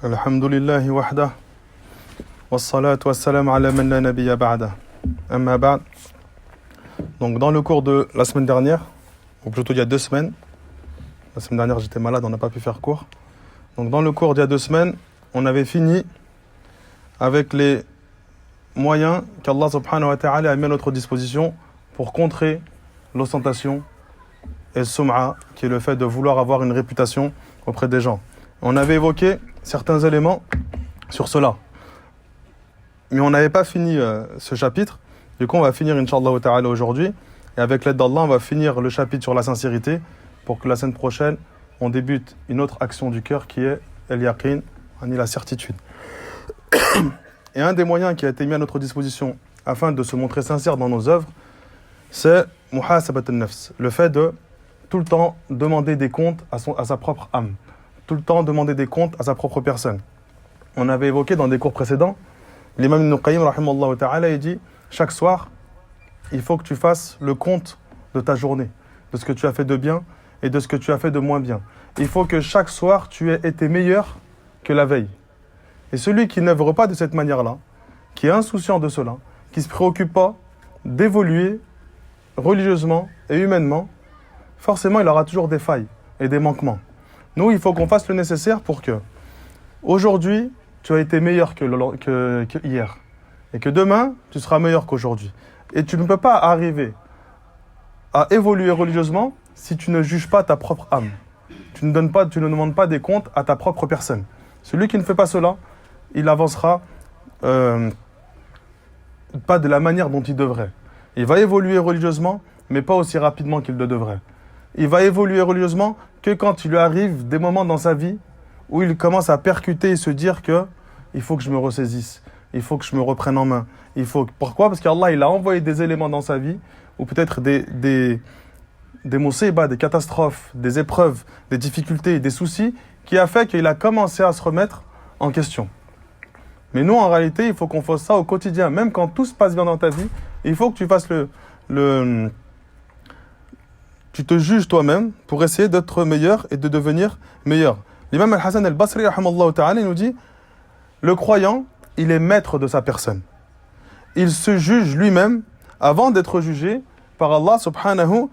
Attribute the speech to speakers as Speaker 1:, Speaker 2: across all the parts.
Speaker 1: Alhamdulillahi wahda, wassalatu wassalam ala man la nabiyya ba'da. Amma ba'd. Donc dans le cours de la semaine dernière, ou plutôt il y a 2 semaines, la semaine dernière j'étais malade, on n'a pas pu faire cours. Donc dans le cours d'il y a 2 semaines, on avait fini avec les moyens qu'Allah subhanahu wa ta'ala a mis à notre disposition pour contrer l'ostentation et le sum'a, qui est le fait de vouloir avoir une réputation auprès des gens. On avait évoqué certains éléments sur cela. Mais on n'avait pas fini ce chapitre. Du coup, on va finir, Inch'Allah ta'ala, aujourd'hui. Et avec l'aide d'Allah, on va finir le chapitre sur la sincérité pour que la semaine prochaine, on débute une autre action du cœur qui est el-yaqin, la certitude. Et un des moyens qui a été mis à notre disposition afin de se montrer sincère dans nos œuvres, c'est muhasabat al-nafs, le fait de tout le temps demander des comptes à sa propre âme. Tout le temps demander des comptes à sa propre personne. On avait évoqué dans des cours précédents, l'imam Ibn Qayyim, rahimallahu ta'ala, il dit, chaque soir, il faut que tu fasses le compte de ta journée, de ce que tu as fait de bien et de ce que tu as fait de moins bien. Il faut que chaque soir, tu aies été meilleur que la veille. Et celui qui n'œuvre pas de cette manière-là, qui est insouciant de cela, qui ne se préoccupe pas d'évoluer religieusement et humainement, forcément, il aura toujours des failles et des manquements. Nous, il faut qu'on fasse le nécessaire pour que, aujourd'hui, tu as été meilleur que hier. Et que demain, tu seras meilleur qu'aujourd'hui. Et tu ne peux pas arriver à évoluer religieusement si tu ne juges pas ta propre âme. Tu ne demandes pas des comptes à ta propre personne. Celui qui ne fait pas cela, il avancera pas de la manière dont il devrait. Il va évoluer religieusement, mais pas aussi rapidement qu'il le devrait. Il va évoluer religieusement que quand il lui arrive des moments dans sa vie où il commence à percuter et se dire que il faut que je me ressaisisse, il faut que je me reprenne en main. Pourquoi ? Parce qu'Allah, il a envoyé des éléments dans sa vie, ou peut-être des musibas, des catastrophes, des épreuves, des difficultés, des soucis, qui a fait qu'il a commencé à se remettre en question. Mais nous, en réalité, il faut qu'on fasse ça au quotidien. Même quand tout se passe bien dans ta vie, il faut que tu fasses tu te juges toi-même pour essayer d'être meilleur et de devenir meilleur. L'imam al-Hasan al-Basri, rahimallahu ta'ala, il nous dit, le croyant, il est maître de sa personne. Il se juge lui-même avant d'être jugé par Allah subhanahu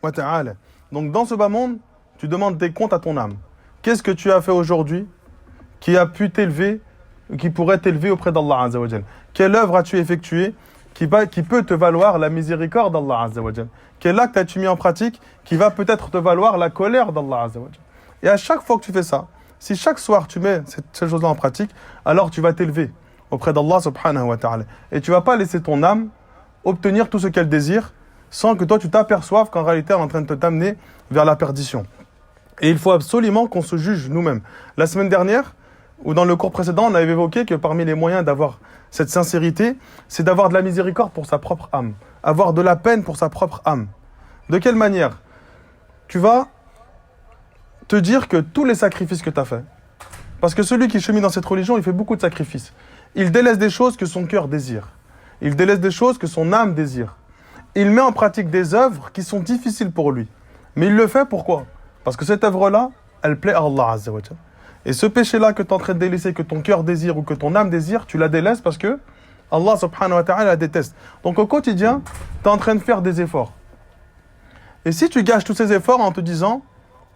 Speaker 1: wa ta'ala. Donc dans ce bas monde, tu demandes des comptes à ton âme. Qu'est-ce que tu as fait aujourd'hui qui a pu t'élever, qui pourrait t'élever auprès d'Allah azza wa jal? Quelle œuvre as-tu effectuée qui peut te valoir la miséricorde d'Allah azza wa jal? Quel acte as-tu mis en pratique qui va peut-être te valoir la colère d'Allah azza wa jal? Et à chaque fois que tu fais ça, si chaque soir tu mets cette chose-là en pratique, alors tu vas t'élever auprès d'Allah subhanahu wa ta'ala. Et tu ne vas pas laisser ton âme obtenir tout ce qu'elle désire sans que toi tu t'aperçoives qu'en réalité elle est en train de t'amener vers la perdition. Et il faut absolument qu'on se juge nous-mêmes. La semaine dernière, ou dans le cours précédent, on avait évoqué que parmi les moyens d'avoir cette sincérité, c'est d'avoir de la miséricorde pour sa propre âme, avoir de la peine pour sa propre âme. De quelle manière ? Tu vas te dire que tous les sacrifices que tu as faits, parce que celui qui chemine dans cette religion, il fait beaucoup de sacrifices. Il délaisse des choses que son cœur désire. Il délaisse des choses que son âme désire. Il met en pratique des œuvres qui sont difficiles pour lui. Mais il le fait pourquoi ? Parce que cette œuvre-là, elle plaît à Allah azza wa jal. Et ce péché-là que tu es en train de délaisser, que ton cœur désire ou que ton âme désire, tu la délaisses parce que Allah subhanahu wa ta'ala la déteste. Donc au quotidien, tu es en train de faire des efforts. Et si tu gâches tous ces efforts en te disant,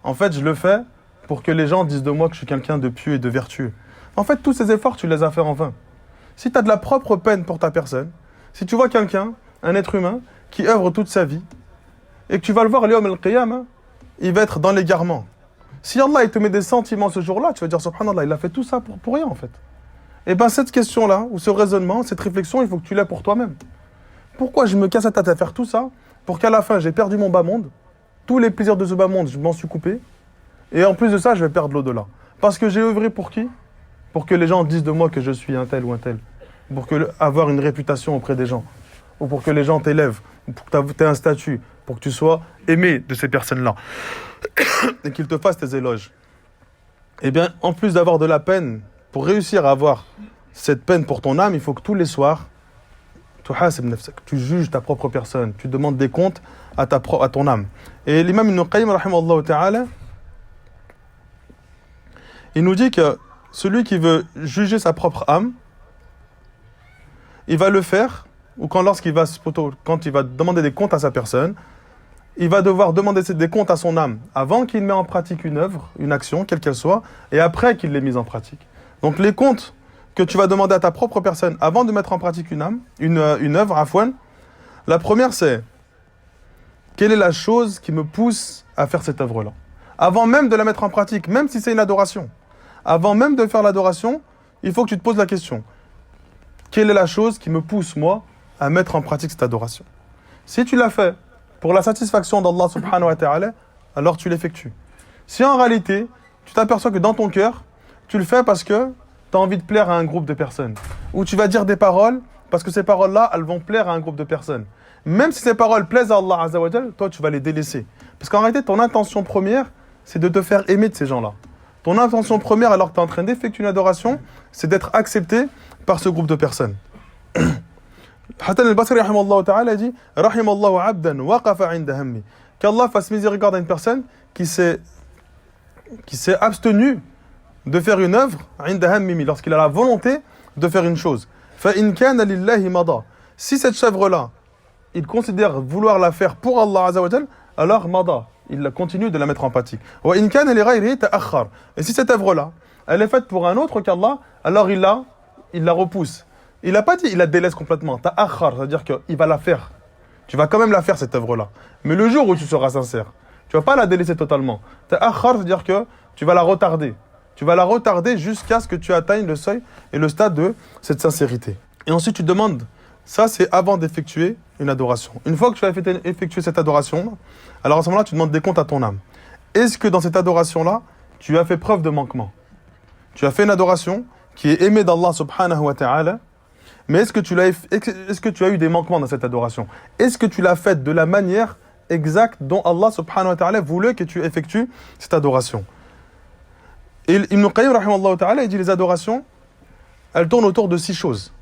Speaker 1: en fait, je le fais pour que les gens disent de moi que je suis quelqu'un de pieux et de vertueux. En fait, tous ces efforts, tu les as fait en vain. Si tu as de la propre peine pour ta personne, si tu vois quelqu'un, un être humain, qui œuvre toute sa vie, et que tu vas le voir, l'yawm al-qiyamah, il va être dans l'égarement. Si Allah il te met des sentiments ce jour-là, tu vas dire, subhanallah, il a fait tout ça pour rien en fait. Et bien cette question-là, ou ce raisonnement, cette réflexion, il faut que tu l'aies pour toi-même. Pourquoi je me casse la tête à faire tout ça pour qu'à la fin, j'ai perdu mon bas monde, tous les plaisirs de ce bas monde, je m'en suis coupé, et en plus de ça, je vais perdre l'au-delà. Parce que j'ai œuvré pour qui ? Pour que les gens disent de moi que je suis un tel ou un tel. Pour avoir une réputation auprès des gens. Ou pour que les gens t'élèvent. Ou pour que tu aies un statut. Pour que tu sois aimé de ces personnes-là. Et qu'ils te fassent tes éloges. Eh bien, en plus d'avoir de la peine, pour réussir à avoir cette peine pour ton âme, il faut que tous les soirs, tu juges ta propre personne. Tu demandes des comptes à ton âme. Et l'imam Ibn Qayyim, rahimallahu ta'ala, Il nous dit que celui qui veut juger sa propre âme, il va le faire, ou quand il va demander des comptes à sa personne, il va devoir demander des comptes à son âme avant qu'il mette en pratique une œuvre, une action, quelle qu'elle soit, et après qu'il l'ait mise en pratique. Donc les comptes que tu vas demander à ta propre personne avant de mettre en pratique une œuvre, afwan, la première c'est, quelle est la chose qui me pousse à faire cette œuvre-là? Avant même de la mettre en pratique, même si c'est une adoration. Avant même de faire l'adoration, il faut que tu te poses la question. Quelle est la chose qui me pousse, moi, à mettre en pratique cette adoration? Si tu l'as fait pour la satisfaction d'Allah subhanahu wa ta'ala, alors tu l'effectues. Si en réalité, tu t'aperçois que dans ton cœur, tu le fais parce que tu as envie de plaire à un groupe de personnes, ou tu vas dire des paroles parce que ces paroles-là, elles vont plaire à un groupe de personnes. Même si ces paroles plaisent à Allah azza wa jal, toi tu vas les délaisser. Parce qu'en réalité, ton intention première, c'est de te faire aimer de ces gens-là. Ton intention première, alors que tu es en train d'effectuer une adoration, c'est d'être accepté par ce groupe de personnes. Hassan al-Basri, rahimallahu ta'ala, a dit « Rahimallahu abdan waqafa inda hammi » qu'Allah fasse miséricorde à une personne qui s'est abstenu de faire une œuvre inda hammi, lorsqu'il a la volonté de faire une chose. « Fa in kana lillahi mada » Si cette œuvre-là, il considère vouloir la faire pour Allah azza wa jal, alors mada, il continue de la mettre en pratique. Wa in kana li ghayrihi ta'akhkhar. Et si cette œuvre-là, elle est faite pour un autre qu'Allah, alors il la repousse. Il n'a pas dit il la délaisse complètement. Ta'akhkhar, c'est-à-dire qu'il va la faire. Tu vas quand même la faire cette œuvre-là. Mais le jour où tu seras sincère, tu vas pas la délaisser totalement. Ta'akhkhar, c'est-à-dire que tu vas la retarder. Tu vas la retarder jusqu'à ce que tu atteignes le seuil et le stade de cette sincérité. Et ensuite tu demandes, ça c'est avant d'effectuer une adoration. Une fois que tu as effectué cette adoration, alors à ce moment-là tu demandes des comptes à ton âme. Est-ce que dans cette adoration-là, tu as fait preuve de manquement? Tu as fait une adoration qui est aimée d'Allah subhanahu wa ta'ala, mais est-ce que tu as eu des manquements dans cette adoration? Est-ce que tu l'as faite de la manière exacte dont Allah subhanahu wa ta'ala voulait que tu effectues cette adoration? Et Ibn Qayyim rahimahullah ta'ala, il dit les adorations, elles tournent autour de 6 choses.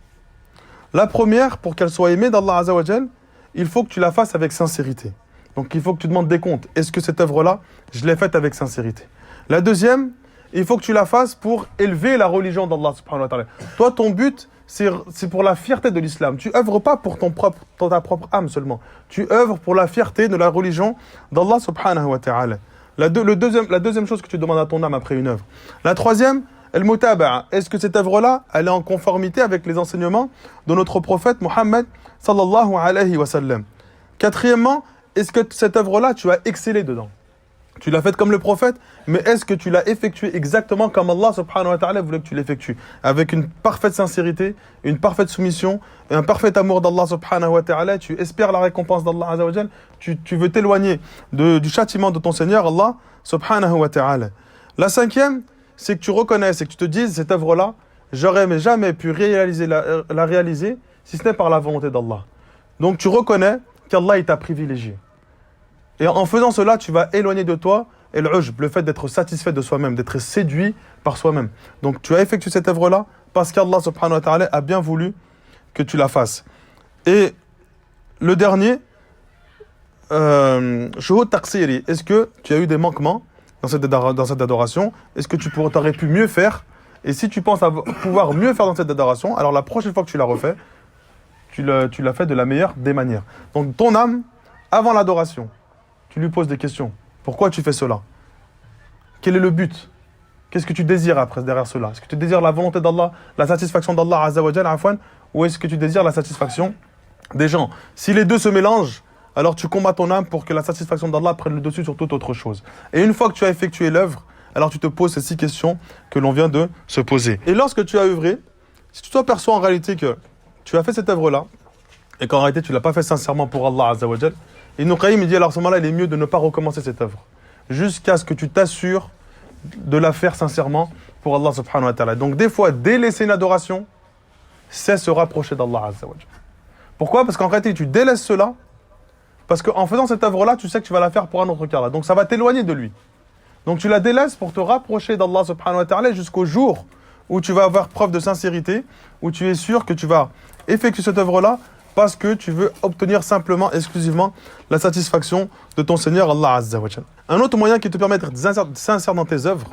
Speaker 1: La première, pour qu'elle soit aimée d'Allah azza wa jal, il faut que tu la fasses avec sincérité. Donc il faut que tu demandes des comptes. Est-ce que cette œuvre-là, je l'ai faite avec sincérité? La deuxième, il faut que tu la fasses pour élever la religion d'Allah subhanahu wa ta'ala. Toi, ton but, c'est pour la fierté de l'islam. Tu œuvres pas pour ta propre âme seulement. Tu œuvres pour la fierté de la religion d'Allah subhanahu wa ta'ala. La deuxième chose que tu demandes à ton âme après une œuvre. La troisième, al-mutaba'a. Est-ce que cette œuvre-là, elle est en conformité avec les enseignements de notre prophète Mohammed sallallahu alayhi wa sallam? Quatrièmement, est-ce que cette œuvre-là, tu as excellé dedans? Tu l'as faite comme le prophète, mais est-ce que tu l'as effectuée exactement comme Allah subhanahu wa ta'ala voulait que tu l'effectues? Avec une parfaite sincérité, une parfaite soumission, et un parfait amour d'Allah subhanahu wa ta'ala, tu espères la récompense d'Allah azza wa jal, tu veux t'éloigner du châtiment de ton Seigneur, Allah subhanahu wa ta'ala. La cinquième, c'est que tu reconnaisses et que tu te dises, cette œuvre-là, j'aurais jamais pu la réaliser si ce n'est par la volonté d'Allah. Donc tu reconnais qu'Allah t'a privilégié. Et en faisant cela, tu vas éloigner de toi et le fait d'être satisfait de soi-même, d'être séduit par soi-même. Donc tu as effectué cette œuvre-là parce qu'Allah subhanahu wa ta'ala a bien voulu que tu la fasses. Et le dernier, shuhud taqsiri, est-ce que tu as eu des manquements dans cette adoration? Est-ce que tu aurais pu mieux faire? Et si tu penses pouvoir mieux faire dans cette adoration, alors la prochaine fois que tu la refais, tu l'as fait de la meilleure des manières. Donc ton âme, avant l'adoration, tu lui poses des questions. Pourquoi tu fais cela? Quel est le but? Qu'est-ce que tu désires après derrière cela? Est-ce que tu désires la volonté d'Allah, la satisfaction d'Allah azza wa jal, afwan, ou est-ce que tu désires la satisfaction des gens? Si les deux se mélangent, alors tu combats ton âme pour que la satisfaction d'Allah prenne le dessus sur toute autre chose. Et une fois que tu as effectué l'œuvre, alors tu te poses ces 6 questions que l'on vient de se poser. Et lorsque tu as œuvré, si tu t'aperçois en réalité que tu as fait cette œuvre-là, et qu'en réalité tu ne l'as pas fait sincèrement pour Allah azza wa jal, Ibn Qayyim dit alors à ce moment-là, il est mieux de ne pas recommencer cette œuvre, jusqu'à ce que tu t'assures de la faire sincèrement pour Allah subhanahu wa ta'ala. Donc des fois, délaisser une adoration, c'est se rapprocher d'Allah azza wa jal. Pourquoi? Parce qu'en réalité, tu délaisses cela, parce qu'en faisant cette œuvre-là, tu sais que tu vas la faire pour un autre qu'Allah. Donc ça va t'éloigner de lui. Donc tu la délaisses pour te rapprocher d'Allah subhanahu wa ta'ala jusqu'au jour où tu vas avoir preuve de sincérité, où tu es sûr que tu vas effectuer cette œuvre-là parce que tu veux obtenir simplement, exclusivement, la satisfaction de ton Seigneur Allah azza wa jal. Un autre moyen qui te permet d'être sincère dans tes œuvres,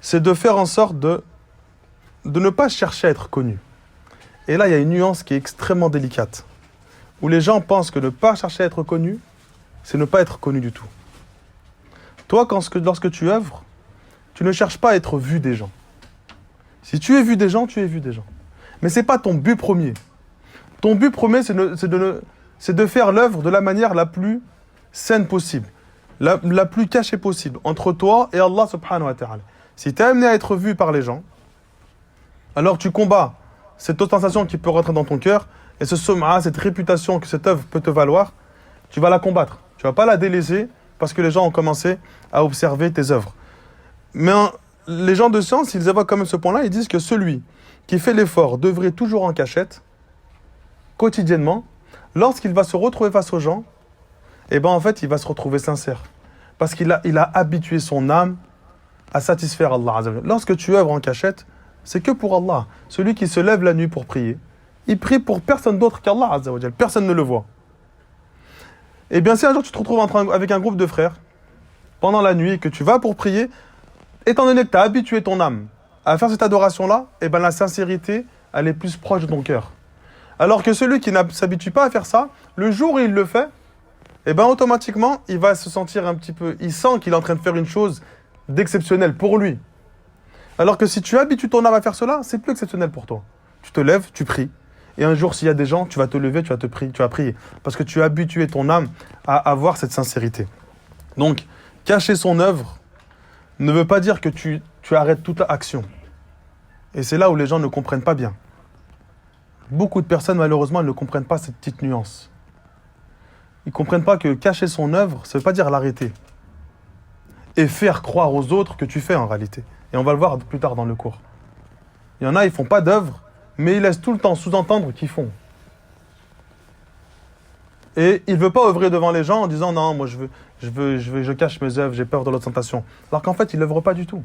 Speaker 1: c'est de faire en sorte de ne pas chercher à être connu. Et là, il y a une nuance qui est extrêmement délicate, où les gens pensent que ne pas chercher à être connu, c'est ne pas être connu du tout. Toi, lorsque tu œuvres, tu ne cherches pas à être vu des gens. Si tu es vu des gens, tu es vu des gens. Mais ce n'est pas ton but premier. Ton but premier, c'est de faire l'œuvre de la manière la plus saine possible, la plus cachée possible, entre toi et Allah subhanahu wa ta'ala. Si tu es amené à être vu par les gens, alors tu combats cette ostentation qui peut rentrer dans ton cœur, et ce sum'a, cette réputation que cette œuvre peut te valoir, tu vas la combattre. Tu ne vas pas la délaisser parce que les gens ont commencé à observer tes œuvres. Mais les gens de science, ils évoquent quand même ce point-là, ils disent que celui qui fait l'effort d'œuvrer toujours en cachette, quotidiennement, lorsqu'il va se retrouver face aux gens, eh ben en fait, il va se retrouver sincère. Parce qu'il a habitué son âme à satisfaire Allah Azza wa Jalla. Lorsque tu œuvres en cachette, c'est que pour Allah. Celui qui se lève la nuit pour prier, il prie pour personne d'autre qu'Allah Azza wa Jalla. Personne ne le voit. Et bien si un jour tu te retrouves avec un groupe de frères, pendant la nuit, que tu vas pour prier, étant donné que tu as habitué ton âme à faire cette adoration-là, eh ben la sincérité, elle est plus proche de ton cœur. Alors que celui qui ne s'habitue pas à faire ça, le jour où il le fait, eh ben automatiquement, il va se sentir un petit peu... Il sent qu'il est en train de faire une chose d'exceptionnelle pour lui. Alors que si tu habitues ton âme à faire cela, c'est plus exceptionnel pour toi. Tu te lèves, tu pries. Et un jour, s'il y a des gens, tu vas te lever, tu vas prier. Parce que tu as habitué ton âme à avoir cette sincérité. Donc, cacher son œuvre ne veut pas dire que tu arrêtes toute action. Et c'est là où les gens ne comprennent pas bien. Beaucoup de personnes, malheureusement, ne comprennent pas cette petite nuance. Ils ne comprennent pas que cacher son œuvre, ça ne veut pas dire l'arrêter. Et faire croire aux autres que tu fais en réalité. Et on va le voir plus tard dans le cours. Il y en a, ils ne font pas d'œuvre, mais ils laissent tout le temps sous-entendre qu'ils font. Et il ne veut pas œuvrer devant les gens en disant « Non, moi je cache mes œuvres, j'ai peur de l'ostentation. » Alors qu'en fait, il n'œuvre pas du tout.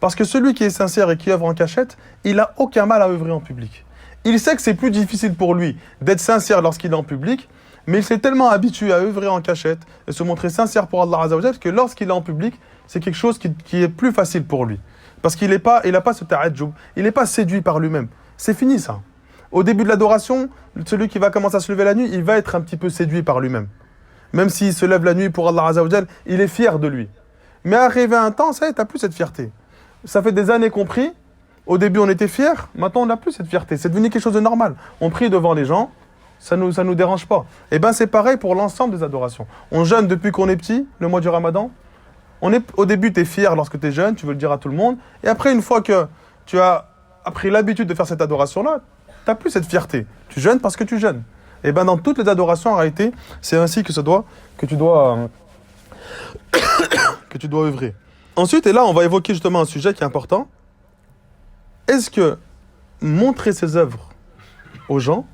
Speaker 1: Parce que celui qui est sincère et qui œuvre en cachette, il n'a aucun mal à œuvrer en public. Il sait que c'est plus difficile pour lui d'être sincère lorsqu'il est en public, mais il s'est tellement habitué à œuvrer en cachette et se montrer sincère pour Allah Azza wa Jalla que lorsqu'il est en public, c'est quelque chose qui est plus facile pour lui. Parce qu'il n'a pas ce ta'adjub, il n'est pas séduit par lui-même. C'est fini ça. Au début de l'adoration, celui qui va commencer à se lever la nuit, il va être un petit peu séduit par lui-même. Même s'il se lève la nuit pour Allah Azza wa Jalla, il est fier de lui. Mais arrivé à un temps, ça y est, tu n'as plus cette fierté. Ça fait des années qu'on prie. Au début, on était fiers. Maintenant, on n'a plus cette fierté. C'est devenu quelque chose de normal. On prie devant les gens. Ça nous dérange pas. Et bien, c'est pareil pour l'ensemble des adorations. On jeûne depuis qu'on est petit, le mois du Ramadan. Au début, tu es fier lorsque tu es jeune, tu veux le dire à tout le monde. Et après, une fois que tu as pris l'habitude de faire cette adoration-là, tu n'as plus cette fierté. Tu jeûnes parce que tu jeûnes. Et bien, dans toutes les adorations, en réalité, c'est ainsi que tu dois œuvrer. Ensuite, et là, on va évoquer justement un sujet qui est important. Est-ce que montrer ses œuvres aux gens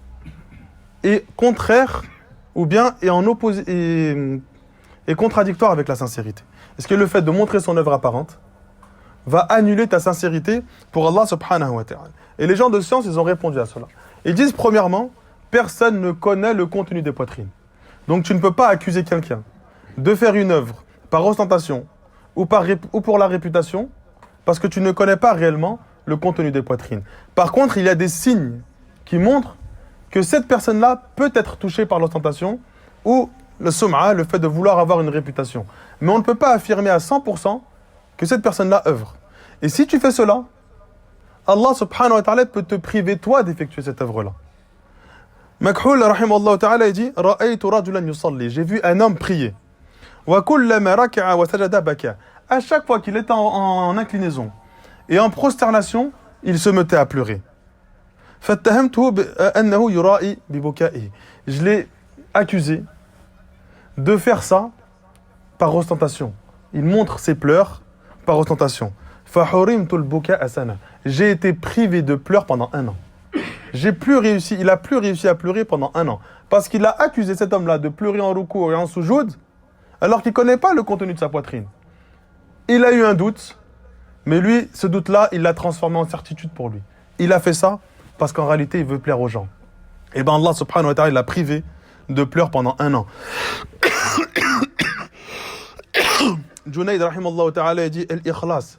Speaker 1: est contraire ou bien est contradictoire avec la sincérité? Est-ce que le fait de montrer son œuvre apparente va annuler ta sincérité pour Allah subhanahu wa ta'ala? Et les gens de science, ils ont répondu à cela. Ils disent premièrement, personne ne connaît le contenu des poitrines. Donc tu ne peux pas accuser quelqu'un de faire une œuvre par ostentation ou pour la réputation parce que tu ne connais pas réellement le contenu des poitrines. Par contre, il y a des signes qui montrent que cette personne-là peut être touchée par l'ostentation ou le sum'a, le fait de vouloir avoir une réputation. Mais on ne peut pas affirmer à 100% que cette personne-là œuvre. Et si tu fais cela, Allah subhanahu wa ta'ala peut te priver toi d'effectuer cette œuvre-là. Makhul rahimahullah ta'ala dit Ra'aytu rajulan yusalli. J'ai vu un homme prier. Wa kullama raka'a wa sajada baka. À chaque fois qu'il était en inclinaison et en prosternation, il se mettait à pleurer. Fattahamtuhu annahu yura'i bi buka'ihi. Je l'ai accusé de faire ça par ostentation. Il montre ses pleurs par ostentation. Fahurimtu al-buka'a sana. J'ai été privé de pleurs pendant 1 an. Il a plus réussi à pleurer pendant 1 an. Parce qu'il a accusé cet homme-là de pleurer en ruku et en sujoud, alors qu'il ne connaît pas le contenu de sa poitrine. Il a eu un doute, mais lui, ce doute-là, il l'a transformé en certitude pour lui. Il a fait ça parce qu'en réalité, il veut plaire aux gens. Et bien Allah subhanahu wa ta'ala, il l'a privé de pleurs pendant 1 an. Junayd rahimallahu ta'ala dit « El-ikhlas »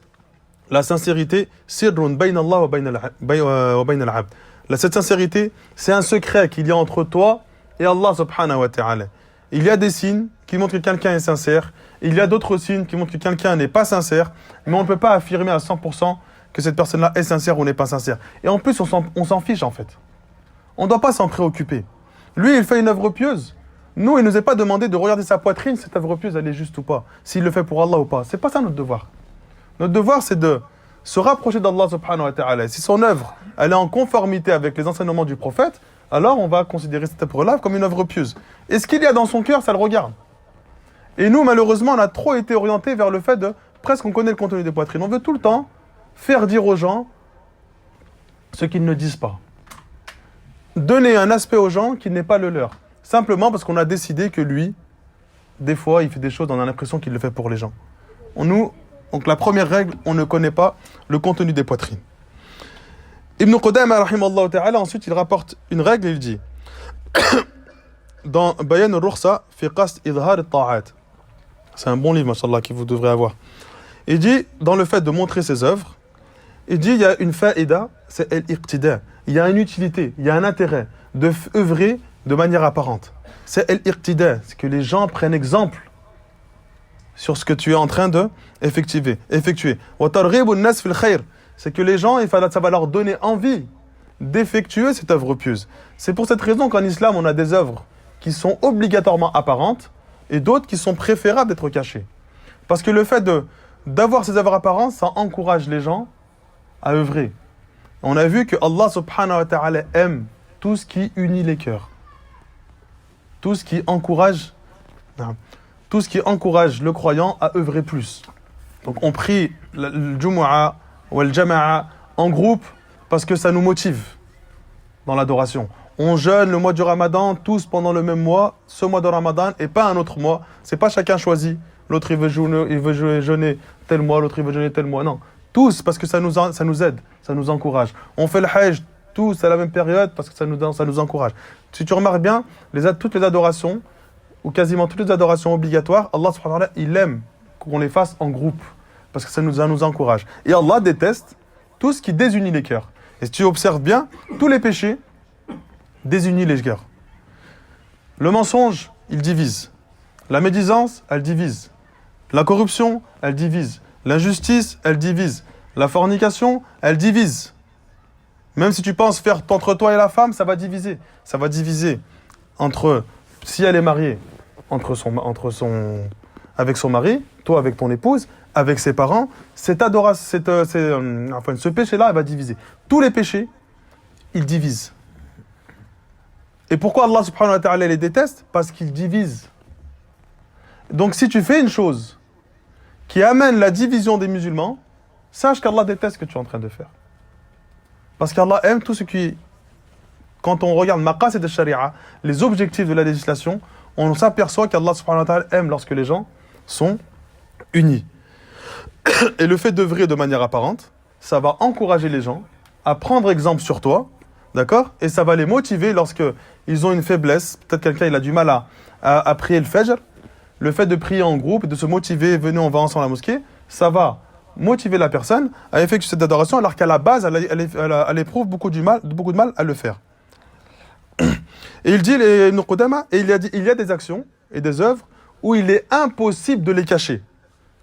Speaker 1: La sincérité, sirrun bayna Allah wa bayna al-abd. Cette sincérité, c'est un secret qu'il y a entre toi et Allah subhanahu wa ta'ala. Il y a des signes qui montrent que quelqu'un est sincère. Il y a d'autres signes qui montrent que quelqu'un n'est pas sincère. Mais on ne peut pas affirmer à 100% que cette personne-là est sincère ou n'est pas sincère. Et en plus, on s'en fiche en fait. On ne doit pas s'en préoccuper. Lui, il fait une œuvre pieuse. Nous, il ne nous est pas demandé de regarder sa poitrine, cette œuvre pieuse, elle est juste ou pas. S'il le fait pour Allah ou pas. C'est pas ça notre devoir. Notre devoir, c'est de se rapprocher d'Allah subhanahu wa ta'ala. Si son œuvre, elle est en conformité avec les enseignements du prophète, alors on va considérer cette œuvre-là comme une œuvre pieuse. Et ce qu'il y a dans son cœur, ça le regarde. Et nous, malheureusement, on a trop été orientés vers le fait de, presque on connaît le contenu des poitrines. On veut tout le temps faire dire aux gens ce qu'ils ne disent pas. Donner un aspect aux gens qui n'est pas le leur. Simplement parce qu'on a décidé que lui, des fois, il fait des choses, on a l'impression qu'il le fait pour les gens. Donc la première règle, on ne connaît pas le contenu des poitrines. Ibn Qudama, rahimallahu ta'ala, ensuite il rapporte une règle et il dit dans Bayan al-Rukhsa fi qasd idhar al-ta'at. C'est un bon livre, mashallah, que vous devrez avoir. Il dit, dans le fait de montrer ses œuvres, il dit, il y a une fa'ida, c'est al-iqtida. Il y a une utilité, il y a un intérêt de œuvrer de manière apparente. C'est al-iqtida, c'est que les gens prennent exemple sur ce que tu es en train de effectuer. Wa targhibun nas fil khair, c'est que les gens, ça va leur donner envie d'effectuer cette œuvre pieuse. C'est pour cette raison qu'en islam, on a des œuvres qui sont obligatoirement apparentes et d'autres qui sont préférables d'être cachées. Parce que le fait d'avoir ces œuvres apparentes, ça encourage les gens à œuvrer. On a vu que Allah subhanahu wa ta'ala aime tout ce qui unit les cœurs. Tout ce qui encourage le croyant à œuvrer plus. Donc on prie le Jumu'ah ou le Jama'a en groupe parce que ça nous motive dans l'adoration. On jeûne le mois du Ramadan tous pendant le même mois, ce mois de Ramadan et pas un autre mois. C'est pas chacun choisi. L'autre il veut jeûner tel mois, l'autre il veut jeûner tel mois. Non, tous parce que ça nous aide, ça nous encourage. On fait le Hajj tous à la même période parce que ça nous encourage. Si tu remarques bien, toutes les adorations ou quasiment toutes les adorations obligatoires, Allah subhanahu wa ta'ala, il aime qu'on les fasse en groupe parce que ça nous encourage. Et Allah déteste tout ce qui désunit les cœurs. Et si tu observes bien, tous les péchés désunissent les cœurs. Le mensonge, il divise. La médisance, elle divise. La corruption, elle divise. L'injustice, elle divise. La fornication, elle divise. Même si tu penses faire entre toi et la femme, ça va diviser. Ça va diviser entre, si elle est mariée, avec son mari, toi avec ton épouse, avec ses parents, ce péché-là, elle va diviser. Tous les péchés, ils divisent. Et pourquoi Allah subhanahu wa ta'ala les déteste? Parce qu'ils divisent. Donc si tu fais une chose qui amène la division des musulmans, sache qu'Allah déteste ce que tu es en train de faire. Parce qu'Allah aime tout ce qui... Quand on regarde maqasid al-sharia, les objectifs de la législation, on s'aperçoit qu'Allah subhanahu wa ta'ala aime lorsque les gens sont unis. Et le fait d'œuvrer de manière apparente, ça va encourager les gens à prendre exemple sur toi, d'accord? Et ça va les motiver lorsqu'ils ont une faiblesse. Peut-être quelqu'un il a du mal à prier le Fajr. Le fait de prier en groupe et de se motiver, venez, on va ensemble à la mosquée, ça va motiver la personne à effectuer cette adoration alors qu'à la base, elle éprouve beaucoup de mal à le faire. Et il dit, Ibn Qudama, et il y a des actions et des œuvres où il est impossible de les cacher.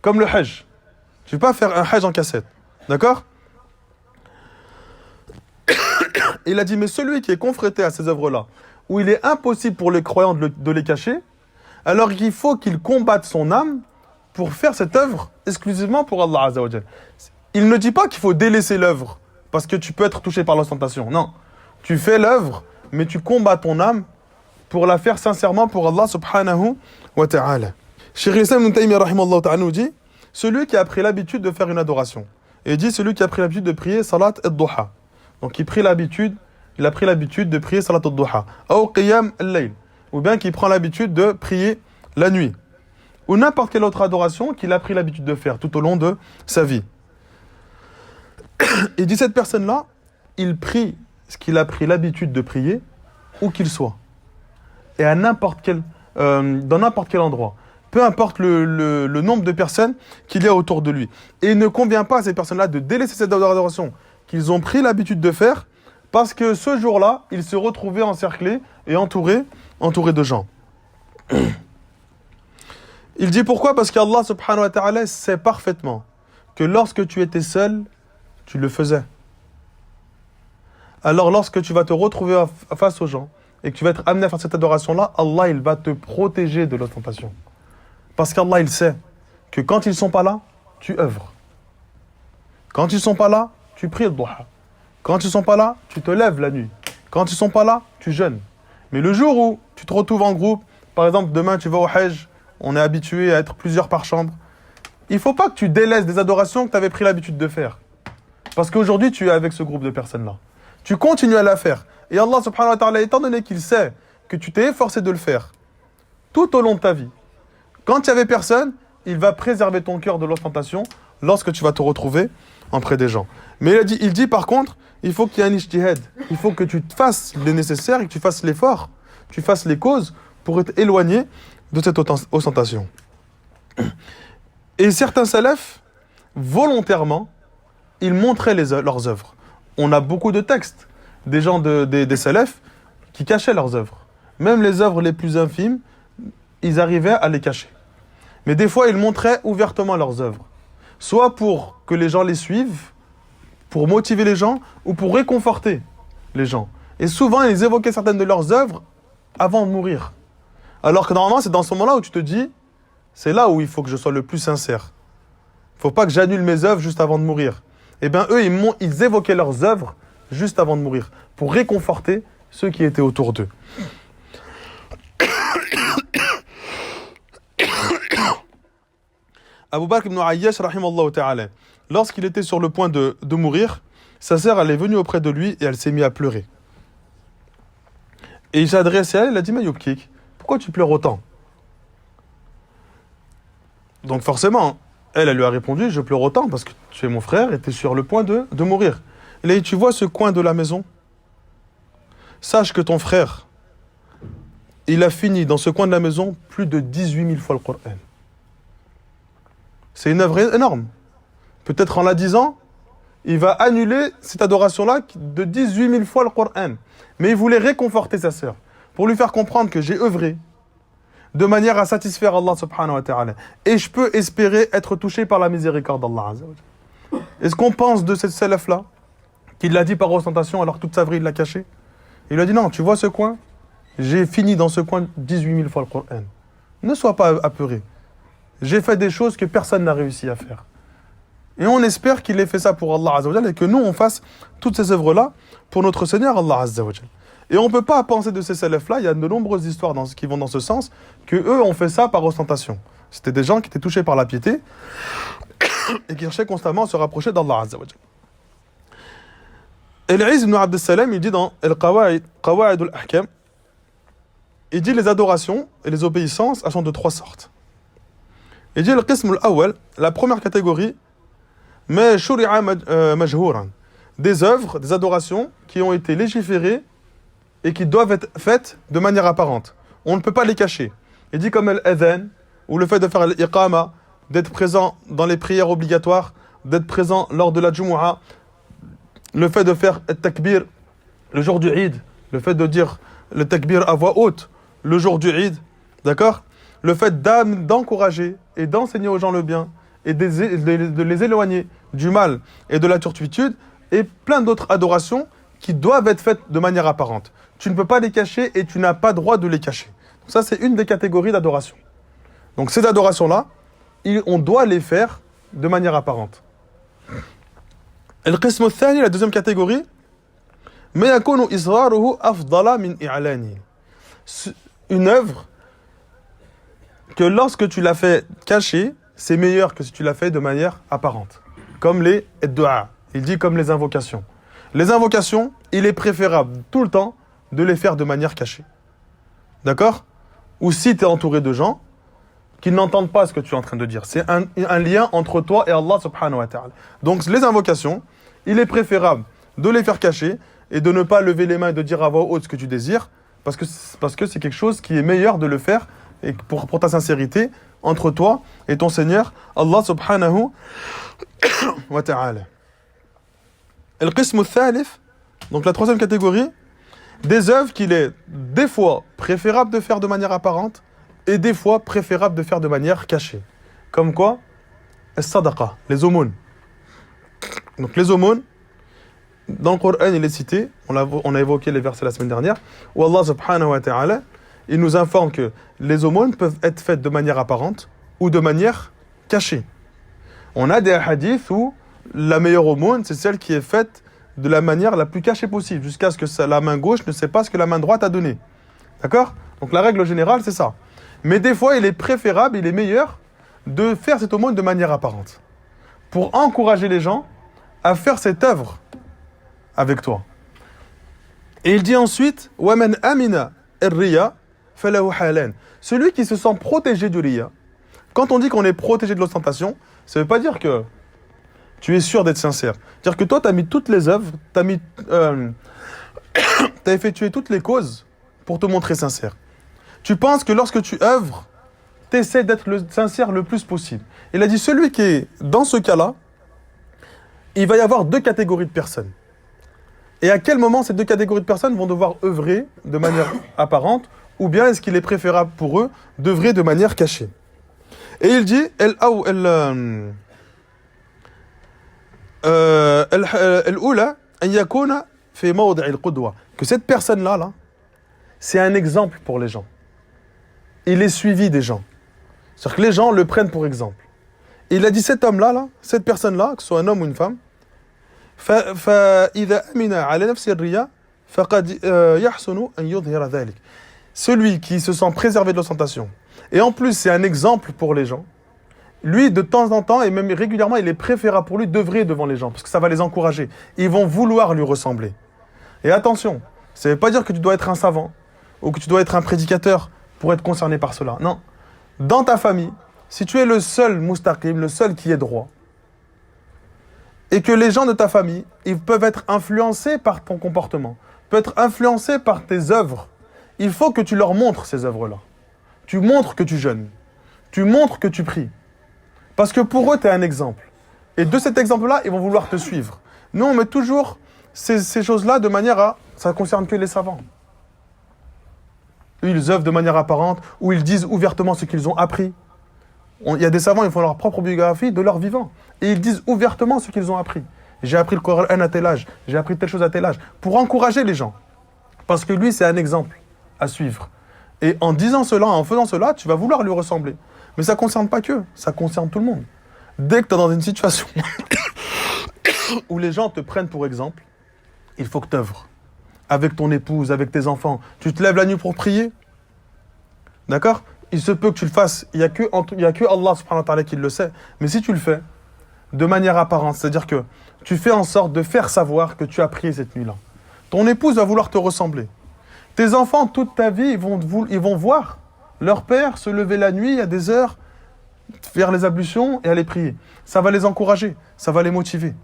Speaker 1: Comme le Hajj. Tu ne peux pas faire un Hajj en cassette. D'accord? Il a dit, mais celui qui est confronté à ces œuvres-là, où il est impossible pour les croyants de les cacher, alors il faut qu'il combatte son âme pour faire cette œuvre exclusivement pour Allah Azza wa Jal. Il ne dit pas qu'il faut délaisser l'œuvre parce que tu peux être touché par l'ostentation. Non. Tu fais l'œuvre, mais tu combats ton âme pour la faire sincèrement pour Allah subhanahu wa ta'ala. Cheikh Islam Ibn Taymiyyah rahimahullah ta'ala nous dit, celui qui a pris l'habitude de faire une adoration, et il dit celui qui a pris l'habitude de prier salat ad-duha. Donc il a pris l'habitude de prier salat ad-duha. Ou qiyam al-layl. Ou bien qui prend l'habitude de prier la nuit. Ou n'importe quelle autre adoration qu'il a pris l'habitude de faire tout au long de sa vie. Il dit cette personne-là, il prie ce qu'il a pris l'habitude de prier, où qu'il soit. Et dans n'importe quel endroit. peu importe le nombre de personnes qu'il y a autour de lui. Et il ne convient pas à ces personnes-là de délaisser cette adoration qu'ils ont pris l'habitude de faire, parce que ce jour-là, ils se retrouvaient encerclés et entourés de gens. Il dit pourquoi? Parce qu'Allah subhanahu wa ta'ala sait parfaitement que lorsque tu étais seul, tu le faisais. Alors lorsque tu vas te retrouver face aux gens et que tu vas être amené à faire cette adoration-là, Allah il va te protéger de l'ostentation. Parce qu'Allah il sait que quand ils ne sont pas là, tu œuvres. Quand ils ne sont pas là, tu pries le duha. Quand ils ne sont pas là, tu te lèves la nuit. Quand ils ne sont pas là, tu jeûnes. Mais le jour où tu te retrouves en groupe, par exemple demain tu vas au Hajj, on est habitué à être plusieurs par chambre, il ne faut pas que tu délaisses des adorations que tu avais pris l'habitude de faire. Parce qu'aujourd'hui tu es avec ce groupe de personnes-là. Tu continues à la faire. Et Allah subhanahu wa ta'ala, étant donné qu'il sait que tu t'es efforcé de le faire tout au long de ta vie, quand il n'y avait personne, il va préserver ton cœur de l'ostentation lorsque tu vas te retrouver auprès des gens. Mais il dit par contre, il faut qu'il y ait un ijtihad. Il faut que tu te fasses le nécessaire et que tu fasses l'effort, tu fasses les causes pour être éloigné de cette ostentation. Et certains salafs, volontairement, ils montraient leurs œuvres. On a beaucoup de textes des gens des salafs qui cachaient leurs œuvres. Même les œuvres les plus infimes, ils arrivaient à les cacher. Mais des fois, ils montraient ouvertement leurs œuvres. Soit pour que les gens les suivent, pour motiver les gens, ou pour réconforter les gens. Et souvent, ils évoquaient certaines de leurs œuvres avant de mourir. Alors que normalement, c'est dans ce moment-là où tu te dis, c'est là où il faut que je sois le plus sincère. Il ne faut pas que j'annule mes œuvres juste avant de mourir. Eh bien, eux, ils évoquaient leurs œuvres juste avant de mourir, pour réconforter ceux qui étaient autour d'eux. Abu Bakr ibn Ayyash, rahimallahu ta'ala, lorsqu'il était sur le point de mourir, sa sœur, elle est venue auprès de lui et elle s'est mise à pleurer. Et il s'est adressé à elle, il a dit, mais Yubkik, pourquoi tu pleures autant? Donc forcément, elle lui a répondu, je pleure autant parce que tu es mon frère et tu es sur le point de mourir. Il a dit, tu vois ce coin de la maison? Sache que ton frère, il a fini dans ce coin de la maison plus de 18 000 fois le Coran. C'est une œuvre énorme. Peut-être en la disant, il va annuler cette adoration-là de 18 000 fois le Coran. Mais il voulait réconforter sa sœur pour lui faire comprendre que j'ai œuvré de manière à satisfaire Allah subhanahu wa ta'ala. Et je peux espérer être touché par la miséricorde d'Allah azza wa jalla. Est-ce qu'on pense de cette salaf-là qu'il l'a dit par ostentation alors que toute sa vie il l'a caché? Il lui a dit non, tu vois ce coin? J'ai fini dans ce coin 18 000 fois le Coran. Ne sois pas apeuré. J'ai fait des choses que personne n'a réussi à faire. Et on espère qu'il ait fait ça pour Allah azza wa jalla et que nous on fasse toutes ces œuvres-là pour notre Seigneur Allah azza wa jalla. Et on ne peut pas penser de ces salafs-là, il y a de nombreuses histoires qui vont dans ce sens, que eux ont fait ça par ostentation. C'était des gens qui étaient touchés par la piété et qui cherchaient constamment à se rapprocher d'Allah azza wa jalla. El-Izz ibn Abd al-Salam, il dit dans Al-Qawa'id al-Ahkam, il dit les adorations et les obéissances, elles sont de trois sortes. Il dit al-Qism al-Awwal, la première catégorie, mais shuri'a majhouran, des œuvres, des adorations qui ont été légiférées et qui doivent être faites de manière apparente. On ne peut pas les cacher. Il dit comme l'adhan, ou le fait de faire l'iqama, d'être présent dans les prières obligatoires, d'être présent lors de la Jumu'ah, le fait de faire le takbir le jour du Eid, le fait de dire le takbir à voix haute le jour du Eid, d'accord? Le fait d'encourager et d'enseigner aux gens le bien et de les éloigner du mal et de la turpitude et plein d'autres adorations qui doivent être faites de manière apparente. Tu ne peux pas les cacher et tu n'as pas droit de les cacher. Donc ça, c'est une des catégories d'adoration. Donc ces adorations-là, on doit les faire de manière apparente. Al-Qism al-Thani, la deuxième catégorie, mais yakunu israruhu afdala min i'lani. Une œuvre que lorsque tu l'as fait cacher, c'est meilleur que si tu l'as fait de manière apparente. Comme les du'a, il dit comme les invocations. Les invocations, il est préférable tout le temps de les faire de manière cachée. D'accord? Ou si tu es entouré de gens qui n'entendent pas ce que tu es en train de dire. C'est un lien entre toi et Allah subhanahu wa ta'ala. Donc les invocations, il est préférable de les faire cacher et de ne pas lever les mains et de dire à voix haute ce que tu désires parce que c'est quelque chose qui est meilleur de le faire et pour ta sincérité entre toi et ton Seigneur, Allah subhanahu wa ta'ala. القسم الثالث, donc la troisième catégorie, des œuvres qu'il est des fois préférable de faire de manière apparente et des fois préférable de faire de manière cachée. Comme quoi? As-sadaqa, les aumônes. Donc les aumônes, dans le Coran, il est cité, on a évoqué les versets la semaine dernière, où Allah subhanahu wa ta'ala, il nous informe que les aumônes peuvent être faites de manière apparente ou de manière cachée. On a des hadiths où la meilleure aumône, c'est celle qui est faite de la manière la plus cachée possible, jusqu'à ce que la main gauche ne sait pas ce que la main droite a donné. D'accord? Donc la règle générale, c'est ça. Mais des fois, il est préférable, il est meilleur de faire cette aumône de manière apparente, pour encourager les gens à faire cette œuvre avec toi. Et il dit ensuite, وَمَنْ أَمِنَ الرِّيَا فَلَهُ حَالًا. Celui qui se sent protégé du riya. Quand on dit qu'on est protégé de l'ostentation, ça ne veut pas dire que tu es sûr d'être sincère. C'est-à-dire que toi, tu as mis toutes les œuvres, tu as effectué toutes les causes pour te montrer sincère. Tu penses que lorsque tu œuvres, tu essaies d'être sincère le plus possible. Il a dit, celui qui est dans ce cas-là, il va y avoir deux catégories de personnes. Et à quel moment ces deux catégories de personnes vont devoir œuvrer de manière apparente, ou bien est-ce qu'il est préférable pour eux d'œuvrer de manière cachée? Et il dit, que cette personne-là, c'est un exemple pour les gens. Il est suivi des gens. C'est-à-dire que les gens le prennent pour exemple. Et il a dit, cet homme-là, cette personne-là, que ce soit un homme ou une femme, celui qui se sent préservé de l'ostentation, et en plus c'est un exemple pour les gens, lui de temps en temps et même régulièrement il est préférable pour lui d'œuvrer devant les gens parce que ça va les encourager, ils vont vouloir lui ressembler. Et attention, ça ne veut pas dire que tu dois être un savant ou que tu dois être un prédicateur pour être concerné par cela, non. Dans ta famille, si tu es le seul mustaqim, le seul qui est droit, et que les gens de ta famille, ils peuvent être influencés par ton comportement, peuvent être influencés par tes œuvres. Il faut que tu leur montres ces œuvres-là. Tu montres que tu jeûnes. Tu montres que tu pries. Parce que pour eux, tu es un exemple. Et de cet exemple-là, ils vont vouloir te suivre. Nous, on met toujours ces choses-là de manière à... Ça ne concerne que les savants. Ils œuvrent de manière apparente, ou ils disent ouvertement ce qu'ils ont appris. Il y a des savants, ils font leur propre biographie de leur vivant. Et ils disent ouvertement ce qu'ils ont appris. J'ai appris le Coran à tel âge, j'ai appris telle chose à tel âge. Pour encourager les gens. Parce que lui, c'est un exemple à suivre. Et en disant cela, en faisant cela, tu vas vouloir lui ressembler. Mais ça ne concerne pas que, ça concerne tout le monde. Dès que tu es dans une situation où les gens te prennent pour exemple, il faut que tu œuvres. Avec ton épouse, avec tes enfants. Tu te lèves la nuit pour prier. D'accord? Il se peut que tu le fasses. Il n'y a que Allah subhanahu wa ta'ala qui le sait. Mais si tu le fais de manière apparente, c'est-à-dire que tu fais en sorte de faire savoir que tu as prié cette nuit-là. Ton épouse va vouloir te ressembler. Tes enfants, toute ta vie, ils vont voir leur père se lever la nuit à des heures, faire les ablutions et aller prier. Ça va les encourager, ça va les motiver.